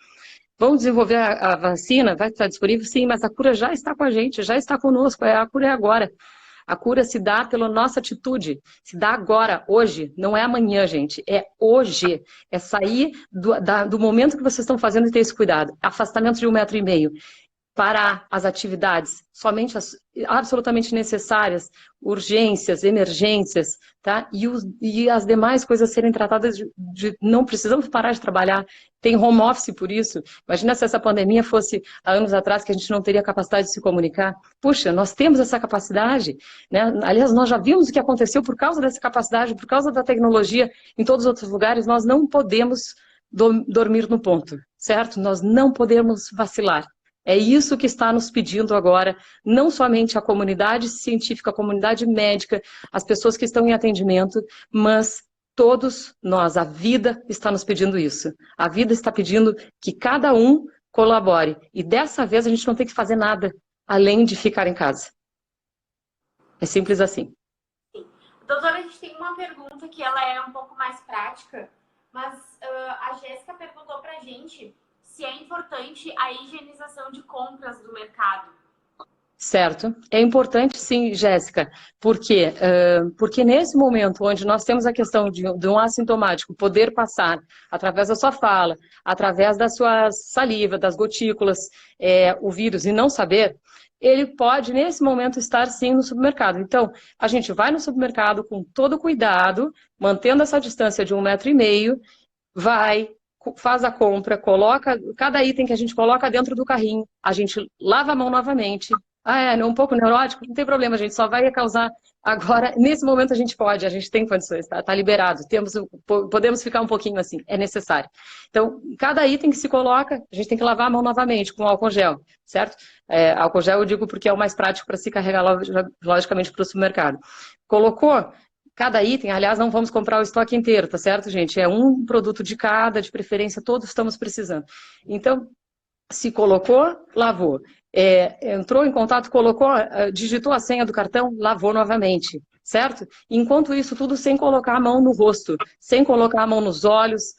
Vamos desenvolver a vacina? Vai estar disponível? Sim, mas a cura já está com a gente, já está conosco. A cura é agora. A cura se dá pela nossa atitude, se dá agora, hoje, não é amanhã, gente, é hoje, é sair do momento que vocês estão fazendo e ter esse cuidado. Afastamento de 1,5 metro, parar as atividades, somente as absolutamente necessárias, urgências, emergências, tá? E as demais coisas serem tratadas não precisamos parar de trabalhar. Tem home office por isso. Imagina se essa pandemia fosse há anos atrás, que a gente não teria capacidade de se comunicar. Puxa, nós temos essa capacidade, né? Aliás, nós já vimos o que aconteceu por causa dessa capacidade, por causa da tecnologia em todos os outros lugares. Nós não podemos dormir no ponto, certo? Nós não podemos vacilar. É isso que está nos pedindo agora, não somente a comunidade científica, a comunidade médica, as pessoas que estão em atendimento, mas todos nós, a vida está nos pedindo isso. A vida está pedindo que cada um colabore. E dessa vez a gente não tem que fazer nada, além de ficar em casa. É simples assim. Sim. Doutora, a gente tem uma pergunta que ela é um pouco mais prática, mas a Jéssica perguntou pra gente se é importante a higienização de compras do mercado. Certo. É importante sim, Jéssica. Por quê? Porque nesse momento onde nós temos a questão de um assintomático poder passar através da sua fala, através da sua saliva, das gotículas, o vírus e não saber, ele pode, nesse momento, estar sim no supermercado. Então, a gente vai no supermercado com todo cuidado, mantendo essa distância de 1,5 metro, faz a compra, coloca cada item que a gente coloca dentro do carrinho, a gente lava a mão novamente. Um pouco neurótico? Não tem problema, a gente só vai causar agora, nesse momento a gente tem condições, tá liberado, podemos ficar um pouquinho assim, é necessário. Então, cada item que se coloca, a gente tem que lavar a mão novamente com álcool gel, certo? Álcool gel eu digo porque é o mais prático para se carregar, logicamente, para o supermercado. Colocou cada item, aliás, não vamos comprar o estoque inteiro, tá certo, gente? É um produto de cada, de preferência, todos estamos precisando. Então, se colocou, lavou. Entrou em contato, colocou, digitou a senha do cartão, lavou novamente, certo? Enquanto isso, tudo sem colocar a mão no rosto, sem colocar a mão nos olhos,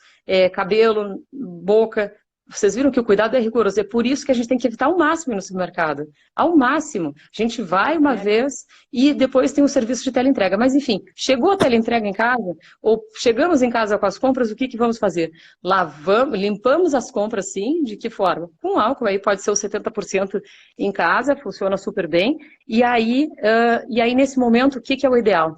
cabelo, boca, Vocês viram que o cuidado é rigoroso, é por isso que a gente tem que evitar ao máximo no supermercado. Ao máximo. A gente vai uma vez e depois tem o serviço de teleentrega. Mas, enfim, chegou a teleentrega em casa, ou chegamos em casa com as compras, o que vamos fazer? Limpamos as compras, sim, de que forma? Com álcool, aí pode ser os 70% em casa, funciona super bem. E aí nesse momento, o que é o ideal?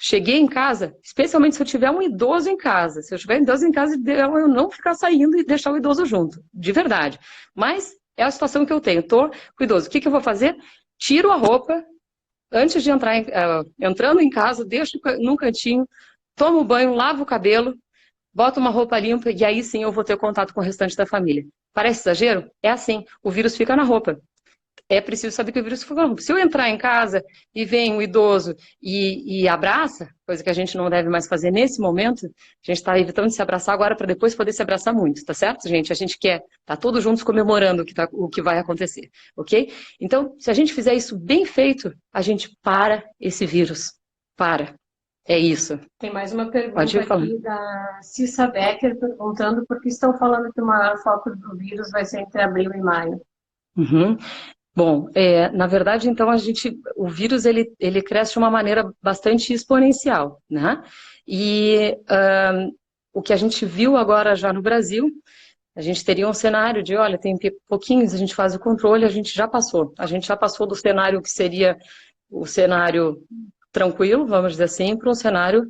Cheguei em casa, especialmente se eu tiver um idoso em casa. Se eu tiver um idoso em casa, eu não ficar saindo e deixar o idoso junto, de verdade. Mas é a situação que eu tenho. Estou com o idoso. O que eu vou fazer? Tiro a roupa, antes de entrar, entrando em casa, deixo num cantinho, tomo banho, lavo o cabelo, boto uma roupa limpa e aí sim eu vou ter contato com o restante da família. Parece exagero? É assim, o vírus fica na roupa. É preciso saber que o vírus fica na roupa. Se eu entrar em casa e vem um idoso e abraça, coisa que a gente não deve mais fazer nesse momento, a gente está evitando de se abraçar agora para depois poder se abraçar muito, tá certo, gente? A gente quer estar todos juntos comemorando o que vai acontecer, ok? Então, se a gente fizer isso bem feito, a gente para esse vírus. Para. É isso. Tem mais uma pergunta aqui da Cissa Becker perguntando por que estão falando que o maior foco do vírus vai ser entre abril e maio. Uhum. Bom, na verdade, então, o vírus ele cresce de uma maneira bastante exponencial, né? E o que a gente viu agora já no Brasil, a gente teria um cenário de, olha, tem pouquinhos, a gente faz o controle, a gente já passou do cenário que seria o cenário tranquilo, vamos dizer assim, para um cenário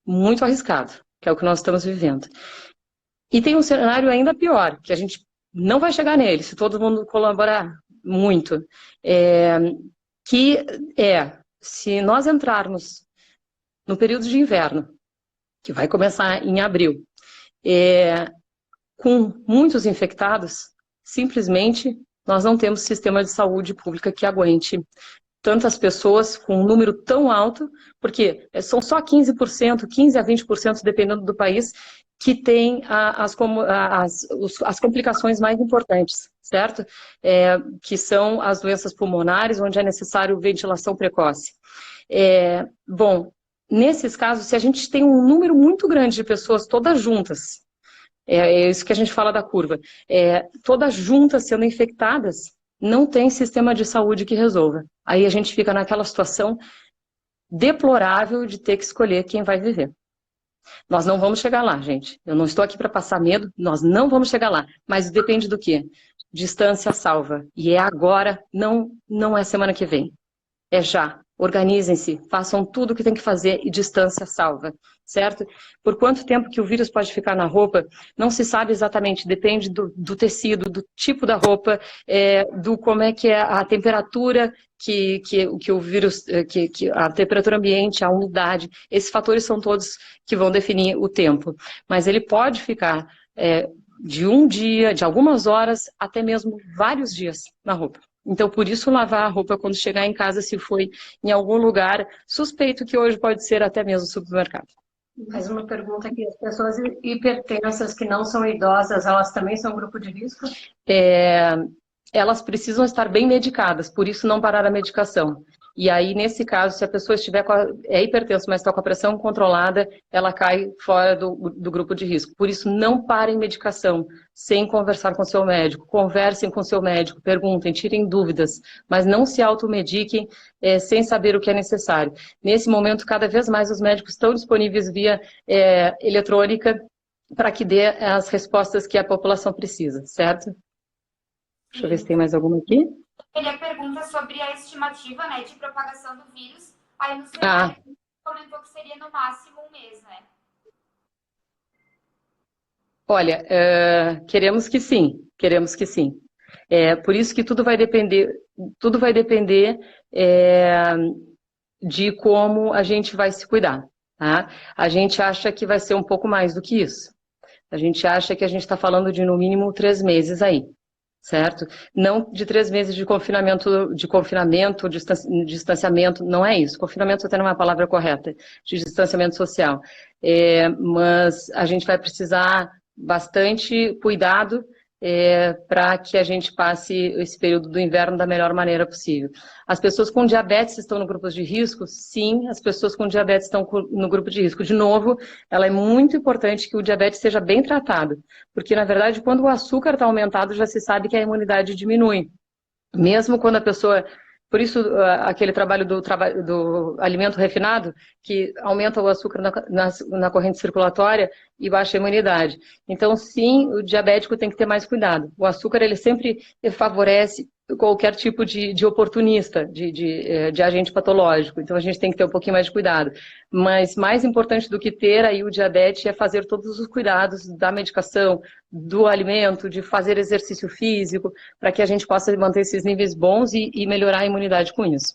muito arriscado, que é o que nós estamos vivendo. E tem um cenário ainda pior, que a gente não vai chegar nele, se todo mundo colaborar muito, se nós entrarmos no período de inverno, que vai começar em abril, com muitos infectados, simplesmente nós não temos sistema de saúde pública que aguente tantas pessoas com um número tão alto, porque são só 15%, 15% a 20%, dependendo do país, que tem as complicações mais importantes, certo? Que são as doenças pulmonares, onde é necessário ventilação precoce. Bom, nesses casos, se a gente tem um número muito grande de pessoas todas juntas, é isso que a gente fala da curva, todas juntas sendo infectadas, não tem sistema de saúde que resolva. Aí a gente fica naquela situação deplorável de ter que escolher quem vai viver. Nós não vamos chegar lá, gente. Eu não estou aqui para passar medo, nós não vamos chegar lá. Mas depende do quê? Distância salva. E é agora, não é semana que vem. É já. Organizem-se, façam tudo o que tem que fazer e distância salva, certo? Por quanto tempo que o vírus pode ficar na roupa, não se sabe exatamente, depende do tecido, do tipo da roupa, do como é que é a temperatura que o vírus, a temperatura ambiente, a umidade, esses fatores são todos que vão definir o tempo. Mas ele pode ficar de um dia, de algumas horas, até mesmo vários dias na roupa. Então, por isso, lavar a roupa quando chegar em casa, se foi em algum lugar suspeito, que hoje pode ser até mesmo supermercado. Mais uma pergunta aqui. As pessoas hipertensas que não são idosas, elas também são grupo de risco? Elas precisam estar bem medicadas, por isso não parar a medicação. E aí, nesse caso, se a pessoa estiver hipertensa, mas está com a pressão controlada, ela cai fora do grupo de risco. Por isso, não parem medicação sem conversar com seu médico. Conversem com seu médico, perguntem, tirem dúvidas, mas não se automediquem sem saber o que é necessário. Nesse momento, cada vez mais os médicos estão disponíveis via eletrônica para que dê as respostas que a população precisa, certo? Deixa eu ver se tem mais alguma aqui. Ele pergunta sobre a estimativa, né, de propagação do vírus. Aí no cenário comentou que seria no máximo um mês, né? Olha, queremos que sim, queremos que sim. Por isso que tudo vai depender de como a gente vai se cuidar, tá? A gente acha que vai ser um pouco mais do que isso. A gente acha que a gente está falando de no mínimo 3 meses aí. Certo? Não de 3 meses de confinamento, distanciamento, não é isso. Confinamento até não é a palavra correta, de distanciamento social. Mas a gente vai precisar bastante cuidado para que a gente passe esse período do inverno da melhor maneira possível. As pessoas com diabetes estão no grupo de risco? Sim, as pessoas com diabetes estão no grupo de risco. De novo, ela é muito importante que o diabetes seja bem tratado, porque, na verdade, quando o açúcar está aumentado, já se sabe que a imunidade diminui. Mesmo quando a pessoa... Por isso, aquele trabalho do alimento refinado, que aumenta o açúcar na corrente circulatória e baixa a imunidade. Então, sim, o diabético tem que ter mais cuidado. O açúcar, ele sempre favorece qualquer tipo de oportunista, de agente patológico. Então, a gente tem que ter um pouquinho mais de cuidado. Mas mais importante do que ter aí o diabetes é fazer todos os cuidados da medicação, do alimento, de fazer exercício físico, para que a gente possa manter esses níveis bons e melhorar a imunidade com isso.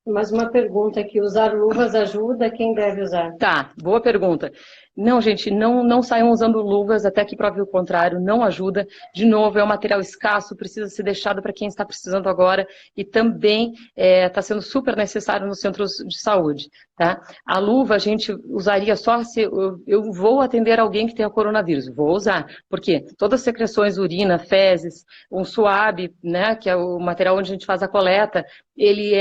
Mais uma pergunta aqui, usar luvas ajuda? Quem deve usar? Tá, boa pergunta. Não, gente, não saiam usando luvas, até que prove o contrário, não ajuda. De novo, é um material escasso, precisa ser deixado para quem está precisando agora e também está sendo super necessário nos centros de saúde. Tá? A luva a gente usaria só se eu vou atender alguém que tenha coronavírus, vou usar. Por quê? Todas as secreções, urina, fezes, um suave, né, que é o material onde a gente faz a coleta, ele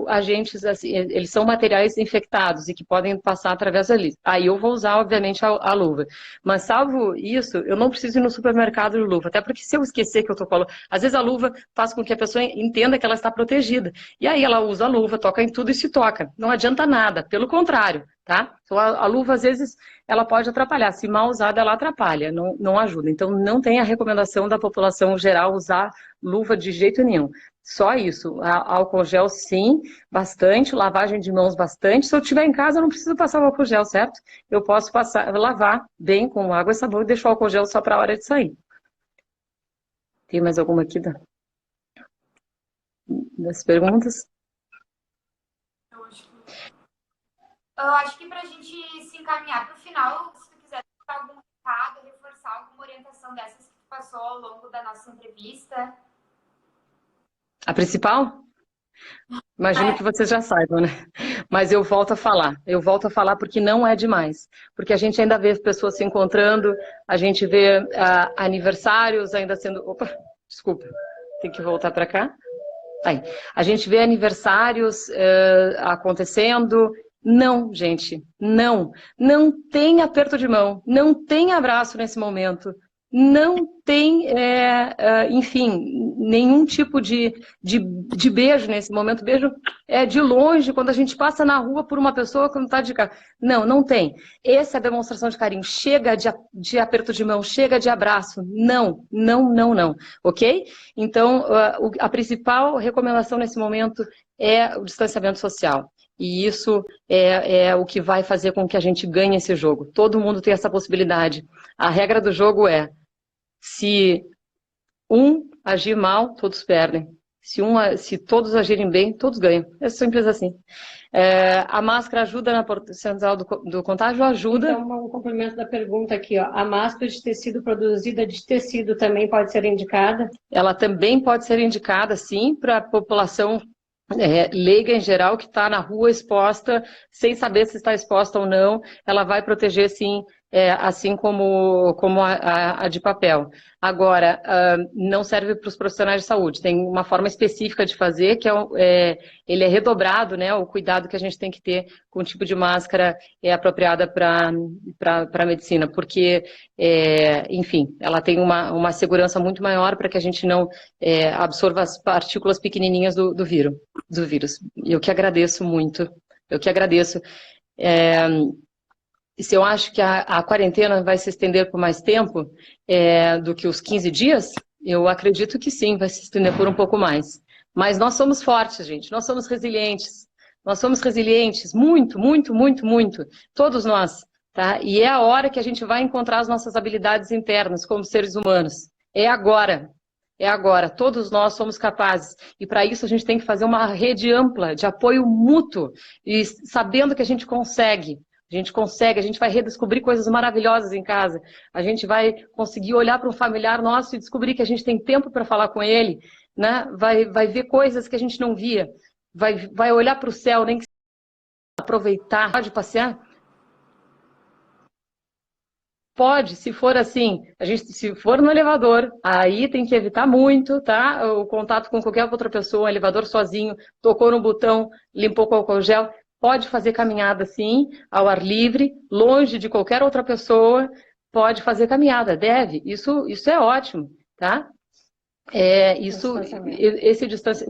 agentes, assim, eles são materiais infectados e que podem passar através dali. Aí eu vou usar, obviamente, a luva. Mas, salvo isso, eu não preciso ir no supermercado de luva, até porque se eu esquecer que eu tô com a luva, às vezes a luva faz com que a pessoa entenda que ela está protegida. E aí ela usa a luva, toca em tudo e se toca. Não adianta nada, pelo contrário, tá? Então, a luva, às vezes, ela pode atrapalhar. Se mal usada, ela atrapalha, não ajuda. Então, não tem a recomendação da população geral usar luva de jeito nenhum. Só isso. Álcool gel, sim, bastante. Lavagem de mãos, bastante. Se eu estiver em casa, eu não preciso passar o álcool gel, certo? Eu posso lavar bem com água e sabão e deixar o álcool gel só para a hora de sair. Tem mais alguma aqui das perguntas? Eu acho que para a gente se encaminhar para o final, se tu quiser dar algum recado, reforçar alguma orientação dessas que tu passou ao longo da nossa entrevista. A principal? Imagino que vocês já saibam, né? Mas eu volto a falar porque não é demais. Porque a gente ainda vê pessoas se encontrando, a gente vê aniversários ainda sendo... Opa, desculpa, tem que voltar para cá. Aí. A gente vê aniversários acontecendo. Não, gente, não. Não tem aperto de mão, não tem abraço nesse momento. Não tem, enfim, nenhum tipo de beijo nesse momento. Beijo é de longe, quando a gente passa na rua por uma pessoa quando está de carro. Não tem. Essa é a demonstração de carinho. Chega de aperto de mão, chega de abraço. Não. Ok? Então, a principal recomendação nesse momento é o distanciamento social. E isso é o que vai fazer com que a gente ganhe esse jogo. Todo mundo tem essa possibilidade. A regra do jogo é: se um agir mal, todos perdem. Se todos agirem bem, todos ganham. É simples assim. A máscara ajuda na porcentagem do contágio? Ajuda. Então, um complemento da pergunta aqui, ó. A máscara de tecido produzida de tecido também pode ser indicada? Ela também pode ser indicada, sim, para a população leiga em geral, que está na rua exposta, sem saber se está exposta ou não. Ela vai proteger, sim, assim como a de papel. Agora, não serve para os profissionais de saúde. Tem uma forma específica de fazer, que ele é redobrado, né? O cuidado que a gente tem que ter com o tipo de máscara apropriada para a medicina, porque, enfim, ela tem uma segurança muito maior para que a gente não absorva as partículas pequenininhas do vírus. Eu que agradeço muito. Eu que agradeço. Se eu acho que a quarentena vai se estender por mais tempo do que os 15 dias, eu acredito que sim, vai se estender por um pouco mais. Mas nós somos fortes, gente, nós somos resilientes. Nós somos resilientes, muito, muito, muito, muito. Todos nós, tá? E é a hora que a gente vai encontrar as nossas habilidades internas como seres humanos. É agora. É agora. Todos nós somos capazes. E para isso a gente tem que fazer uma rede ampla de apoio mútuo. E sabendo que a gente consegue. A gente consegue, a gente vai redescobrir coisas maravilhosas em casa. A gente vai conseguir olhar para um familiar nosso e descobrir que a gente tem tempo para falar com ele, né? Vai ver coisas que a gente não via. Vai olhar para o céu, nem que aproveitar de passear. pode, se for assim, se for no elevador, aí tem que evitar muito, tá? O contato com qualquer outra pessoa, um elevador sozinho, tocou no botão, limpou com álcool gel, pode fazer caminhada sim, ao ar livre, longe de qualquer outra pessoa, pode fazer caminhada, deve, isso é ótimo, tá?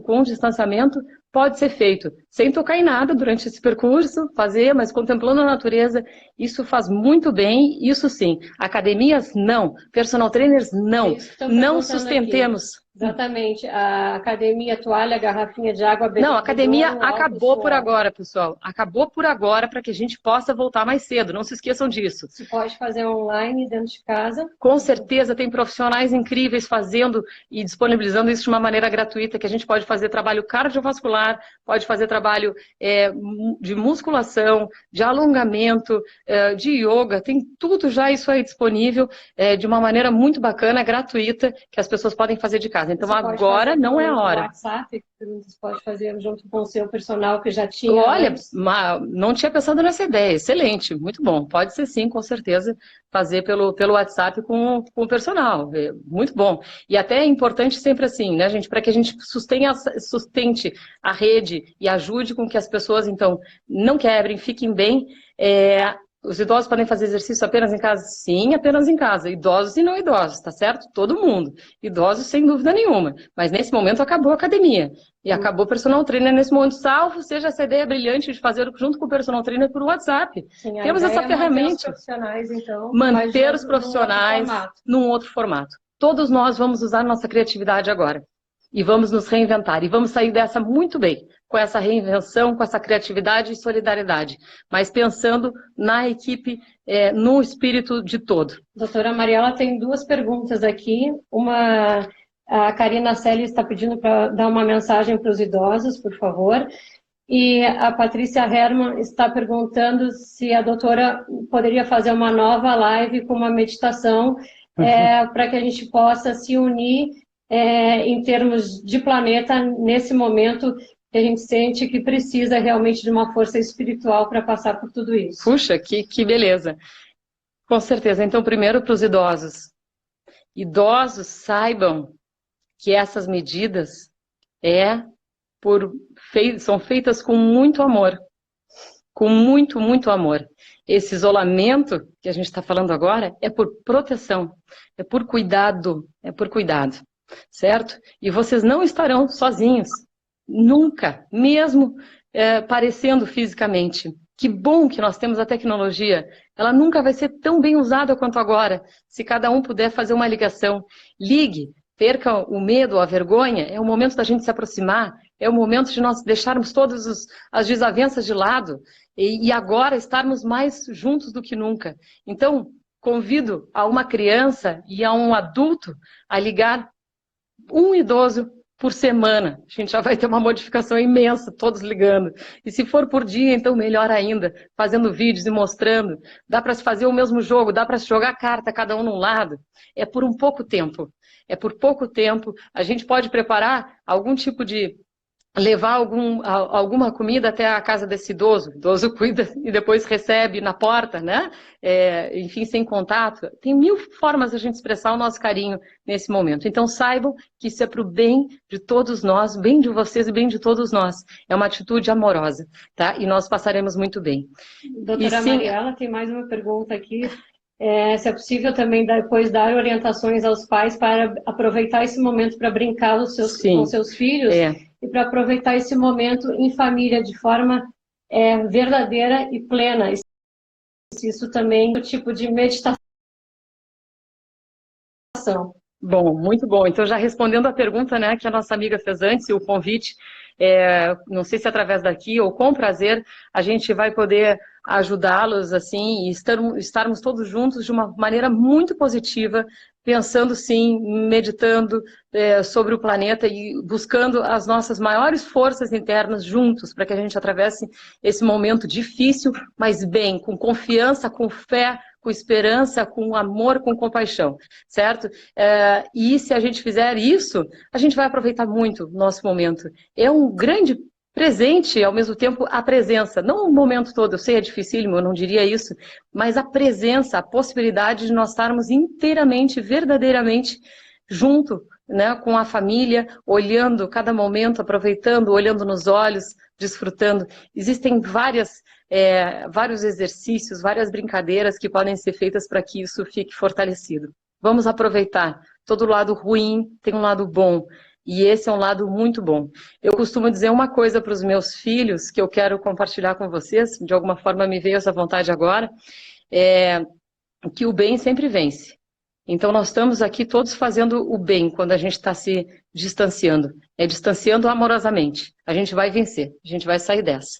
Com distanciamento pode ser feito sem tocar em nada durante esse percurso, mas contemplando a natureza, isso faz muito bem, isso sim. Academias, não. Personal trainers, não. Não sustentemos. Aqui. Exatamente. A academia, toalha, garrafinha de água... Não, a academia acabou por agora, pessoal. Acabou por agora para que a gente possa voltar mais cedo. Não se esqueçam disso. Se pode fazer online dentro de casa. Com certeza, tem profissionais incríveis fazendo e disponibilizando isso de uma maneira gratuita, que a gente pode fazer trabalho cardiovascular, pode fazer trabalho de musculação, de alongamento, de yoga, tem tudo já isso aí disponível de uma maneira muito bacana, gratuita, que as pessoas podem fazer de casa. Então agora não é a hora. WhatsApp, você pode fazer junto com o seu personal que já tinha. Olha, não tinha pensado nessa ideia, excelente, muito bom. Pode ser sim, com certeza, fazer pelo WhatsApp com o personal, muito bom. E até é importante sempre assim, né, gente, para que a gente sustente a rede e ajude com que as pessoas, então, não quebrem, fiquem bem. Os idosos podem fazer exercício apenas em casa? Sim, apenas em casa. Idosos e não idosos, tá certo? Todo mundo. Idosos, sem dúvida nenhuma. Mas nesse momento acabou a academia. E acabou o personal trainer nesse momento, salvo seja essa ideia brilhante de fazer junto com o personal trainer por WhatsApp. Sim, temos essa ferramenta. Manter os profissionais num outro formato. Todos nós vamos usar nossa criatividade agora. E vamos nos reinventar. E vamos sair dessa muito bem, com essa reinvenção, com essa criatividade e solidariedade. Mas pensando na equipe, no espírito de todo. Doutora Mariela, tem duas perguntas aqui. Uma, a Karina Selle está pedindo para dar uma mensagem para os idosos, por favor. E a Patrícia Herman está perguntando se a doutora poderia fazer uma nova live com uma meditação para que a gente possa se unir em termos de planeta, nesse momento que a gente sente que precisa realmente de uma força espiritual para passar por tudo isso. Puxa, que beleza. Com certeza. Então, primeiro para os idosos. Idosos, saibam que essas medidas são feitas com muito amor. Com muito, muito amor. Esse isolamento que a gente está falando agora é por proteção, é por cuidado, certo? E vocês não estarão sozinhos, nunca, mesmo parecendo fisicamente. Que bom que nós temos a tecnologia, ela nunca vai ser tão bem usada quanto agora, se cada um puder fazer uma ligação. Ligue, perca o medo, a vergonha, é o momento da gente se aproximar, é o momento de nós deixarmos todas as desavenças de lado e agora estarmos mais juntos do que nunca. Então, convido a uma criança e a um adulto a ligar um idoso por semana. A gente já vai ter uma modificação imensa, todos ligando. E se for por dia, então melhor ainda, fazendo vídeos e mostrando. Dá para se fazer o mesmo jogo, dá para se jogar carta, cada um num lado. É por um pouco tempo. É por pouco tempo. A gente pode preparar algum tipo de... levar alguma comida até a casa desse idoso. O idoso cuida e depois recebe na porta, né? Enfim, sem contato. Tem 1000 formas de a gente expressar o nosso carinho nesse momento. Então saibam que isso é para o bem de todos nós, bem de vocês e bem de todos nós. É uma atitude amorosa, tá? E nós passaremos muito bem. Doutora Mariela, tem mais uma pergunta aqui. Se é possível também depois dar orientações aos pais para aproveitar esse momento para brincar com seus filhos e para aproveitar esse momento em família de forma verdadeira e plena. Isso também é um tipo de meditação. Bom, muito bom. Então, já respondendo a pergunta, né, que a nossa amiga fez antes, e o convite, não sei se através daqui ou com prazer, a gente vai poder ajudá-los, assim, e estarmos todos juntos de uma maneira muito positiva, pensando, sim, meditando sobre o planeta e buscando as nossas maiores forças internas juntos, para que a gente atravesse esse momento difícil, mas bem, com confiança, com fé, com esperança, com amor, com compaixão, certo? E se a gente fizer isso, a gente vai aproveitar muito o nosso momento. É um grande presente, ao mesmo tempo, a presença. Não o momento todo, eu sei, é dificílimo, eu não diria isso, mas a presença, a possibilidade de nós estarmos inteiramente, verdadeiramente junto, né, com a família, olhando cada momento, aproveitando, olhando nos olhos, desfrutando. Existem vários exercícios, várias brincadeiras que podem ser feitas para que isso fique fortalecido. Vamos aproveitar. Todo lado ruim tem um lado bom. E esse é um lado muito bom. Eu costumo dizer uma coisa para os meus filhos, que eu quero compartilhar com vocês, de alguma forma me veio essa vontade agora, que o bem sempre vence. Então, nós estamos aqui todos fazendo o bem quando a gente está se distanciando. Distanciando amorosamente. A gente vai vencer, a gente vai sair dessa.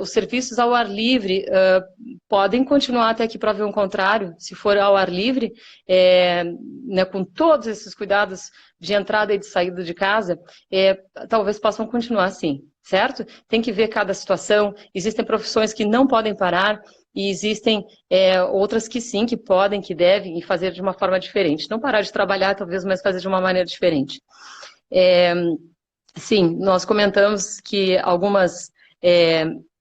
Os serviços ao ar livre podem continuar até que prove o contrário. Se for ao ar livre, né, com todos esses cuidados de entrada e de saída de casa, talvez possam continuar assim, certo? Tem que ver cada situação. Existem profissões que não podem parar, e existem outras que sim, que podem, que devem, e fazer de uma forma diferente. Não parar de trabalhar, talvez, mas fazer de uma maneira diferente. Sim, nós comentamos que algumas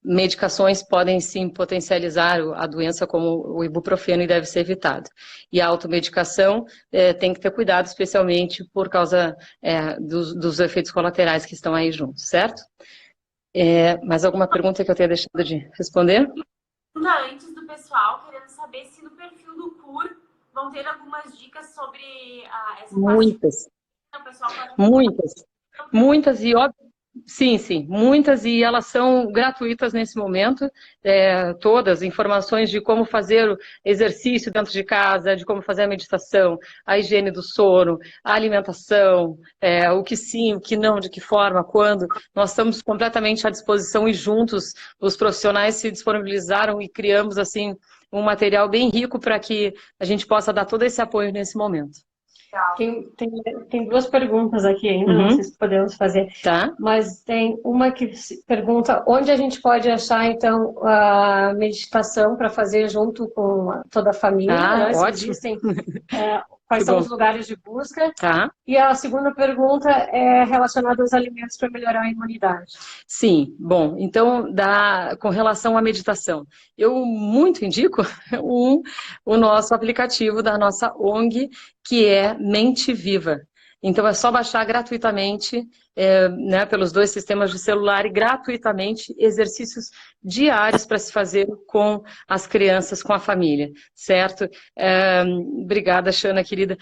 medicações podem sim potencializar a doença, como o ibuprofeno, e deve ser evitado. E a automedicação tem que ter cuidado, especialmente por causa dos efeitos colaterais que estão aí juntos, certo? Mais alguma pergunta que eu tenha deixado de responder? Antes do pessoal, querendo saber se no perfil do CUR vão ter algumas dicas sobre essa Muitas. Parte. Muitas e óbvio. Sim, muitas, e elas são gratuitas nesse momento, todas, informações de como fazer o exercício dentro de casa, de como fazer a meditação, a higiene do sono, a alimentação, o que sim, o que não, de que forma, quando. Nós estamos completamente à disposição e juntos os profissionais se disponibilizaram e criamos assim um material bem rico para que a gente possa dar todo esse apoio nesse momento. Tem duas perguntas aqui ainda, não sei se podemos fazer, mas tem uma que pergunta onde a gente pode achar, então, a meditação para fazer junto com toda a família, né? Se existem, quais são os lugares de busca. E a segunda pergunta é relacionada aos alimentos para melhorar a imunidade. Sim, bom, então, com relação à meditação, eu muito indico o nosso aplicativo da nossa ONG, que é Mente Viva. Então, é só baixar gratuitamente, né, pelos 2 sistemas de celular, e gratuitamente exercícios diários para se fazer com as crianças, com a família, certo? Obrigada, Xana, querida.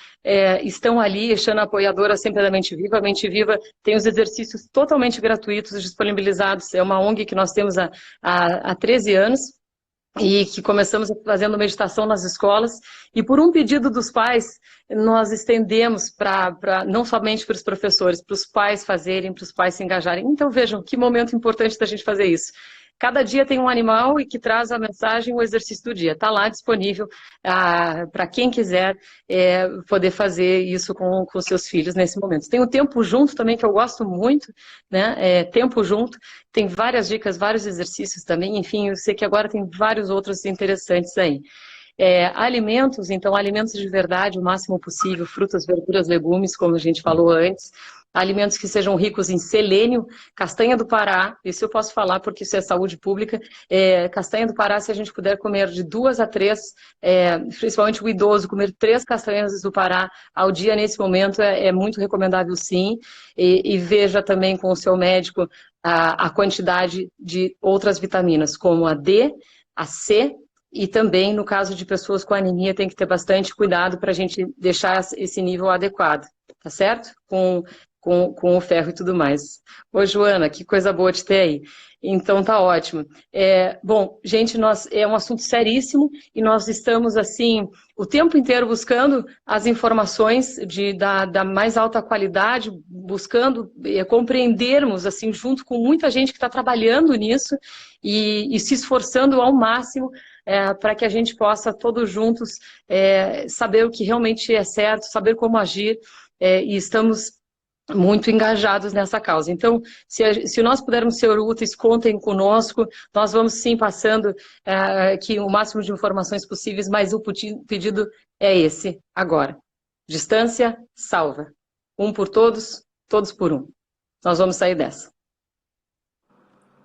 Estão ali, Xana, apoiadora sempre da Mente Viva. A Mente Viva tem os exercícios totalmente gratuitos, disponibilizados. É uma ONG que nós temos há 13 anos. E que começamos fazendo meditação nas escolas, e por um pedido dos pais, nós estendemos não somente para os professores, para os pais fazerem, para os pais se engajarem. Então vejam, que momento importante da gente fazer isso. Cada dia tem um animal e que traz a mensagem, o exercício do dia. Está lá disponível para quem quiser poder fazer isso com seus filhos nesse momento. Tem o Tempo Junto também, que eu gosto muito, né? Tempo Junto, tem várias dicas, vários exercícios também. Enfim, eu sei que agora tem vários outros interessantes aí. Alimentos, então, alimentos de verdade, o máximo possível, frutas, verduras, legumes, como a gente falou antes. Alimentos que sejam ricos em selênio, castanha do Pará, isso eu posso falar porque isso é saúde pública. Castanha do Pará, se a gente puder comer de 2 a 3, principalmente o idoso, comer 3 castanhas do Pará ao dia nesse momento é muito recomendável, sim. E veja também com o seu médico a quantidade de outras vitaminas, como a D, a C, e também, no caso de pessoas com anemia, tem que ter bastante cuidado para a gente deixar esse nível adequado, tá certo? Com o ferro e tudo mais. Ô, Joana, que coisa boa te ter aí. Então, tá ótimo. Bom, gente, é um assunto seríssimo e nós estamos, assim, o tempo inteiro buscando as informações da mais alta qualidade, buscando compreendermos, assim, junto com muita gente que está trabalhando nisso e se esforçando ao máximo para que a gente possa, todos juntos, saber o que realmente é certo, saber como agir, e estamos muito engajados nessa causa. Então, se nós pudermos ser úteis, contem conosco, nós vamos sim passando aqui o máximo de informações possíveis, mas o pedido é esse agora. Distância salva. Um por todos, todos por um. Nós vamos sair dessa.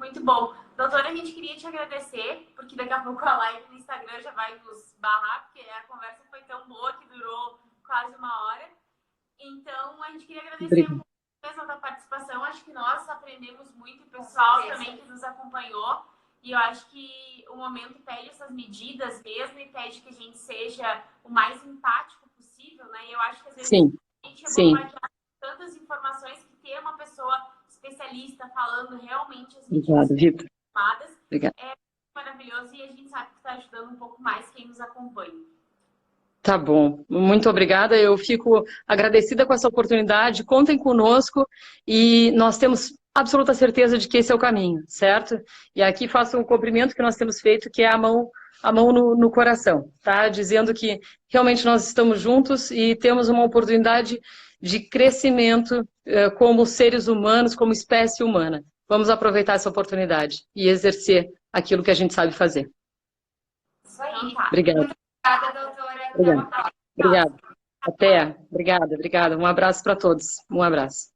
muito bom. Doutora, a gente queria te agradecer, porque daqui a pouco a live no Instagram já vai nos barrar, porque a conversa foi tão boa que durou quase 1 hora. Então, a gente queria agradecer um pouco da participação. Acho que nós aprendemos muito, o pessoal também que nos acompanhou. E eu acho que o momento pede essas medidas mesmo e pede que a gente seja o mais empático possível, né? E eu acho que às vezes a gente é bombardeado com tantas informações que ter uma pessoa especialista falando realmente as medidas tomadas é maravilhoso e a gente sabe que está ajudando um pouco mais quem nos acompanha. Tá bom, muito obrigada. Eu fico agradecida com essa oportunidade. Contem conosco e nós temos absoluta certeza de que esse é o caminho, certo? E aqui faço um cumprimento que nós temos feito, que é a mão no coração, tá? Dizendo que realmente nós estamos juntos e temos uma oportunidade de crescimento como seres humanos, como espécie humana. Vamos aproveitar essa oportunidade e exercer aquilo que a gente sabe fazer. Isso aí. Obrigada. Obrigada, doutora. Obrigada. Obrigada. Até. Obrigada. Um abraço para todos. Um abraço.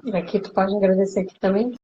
E aqui tu pode agradecer aqui também.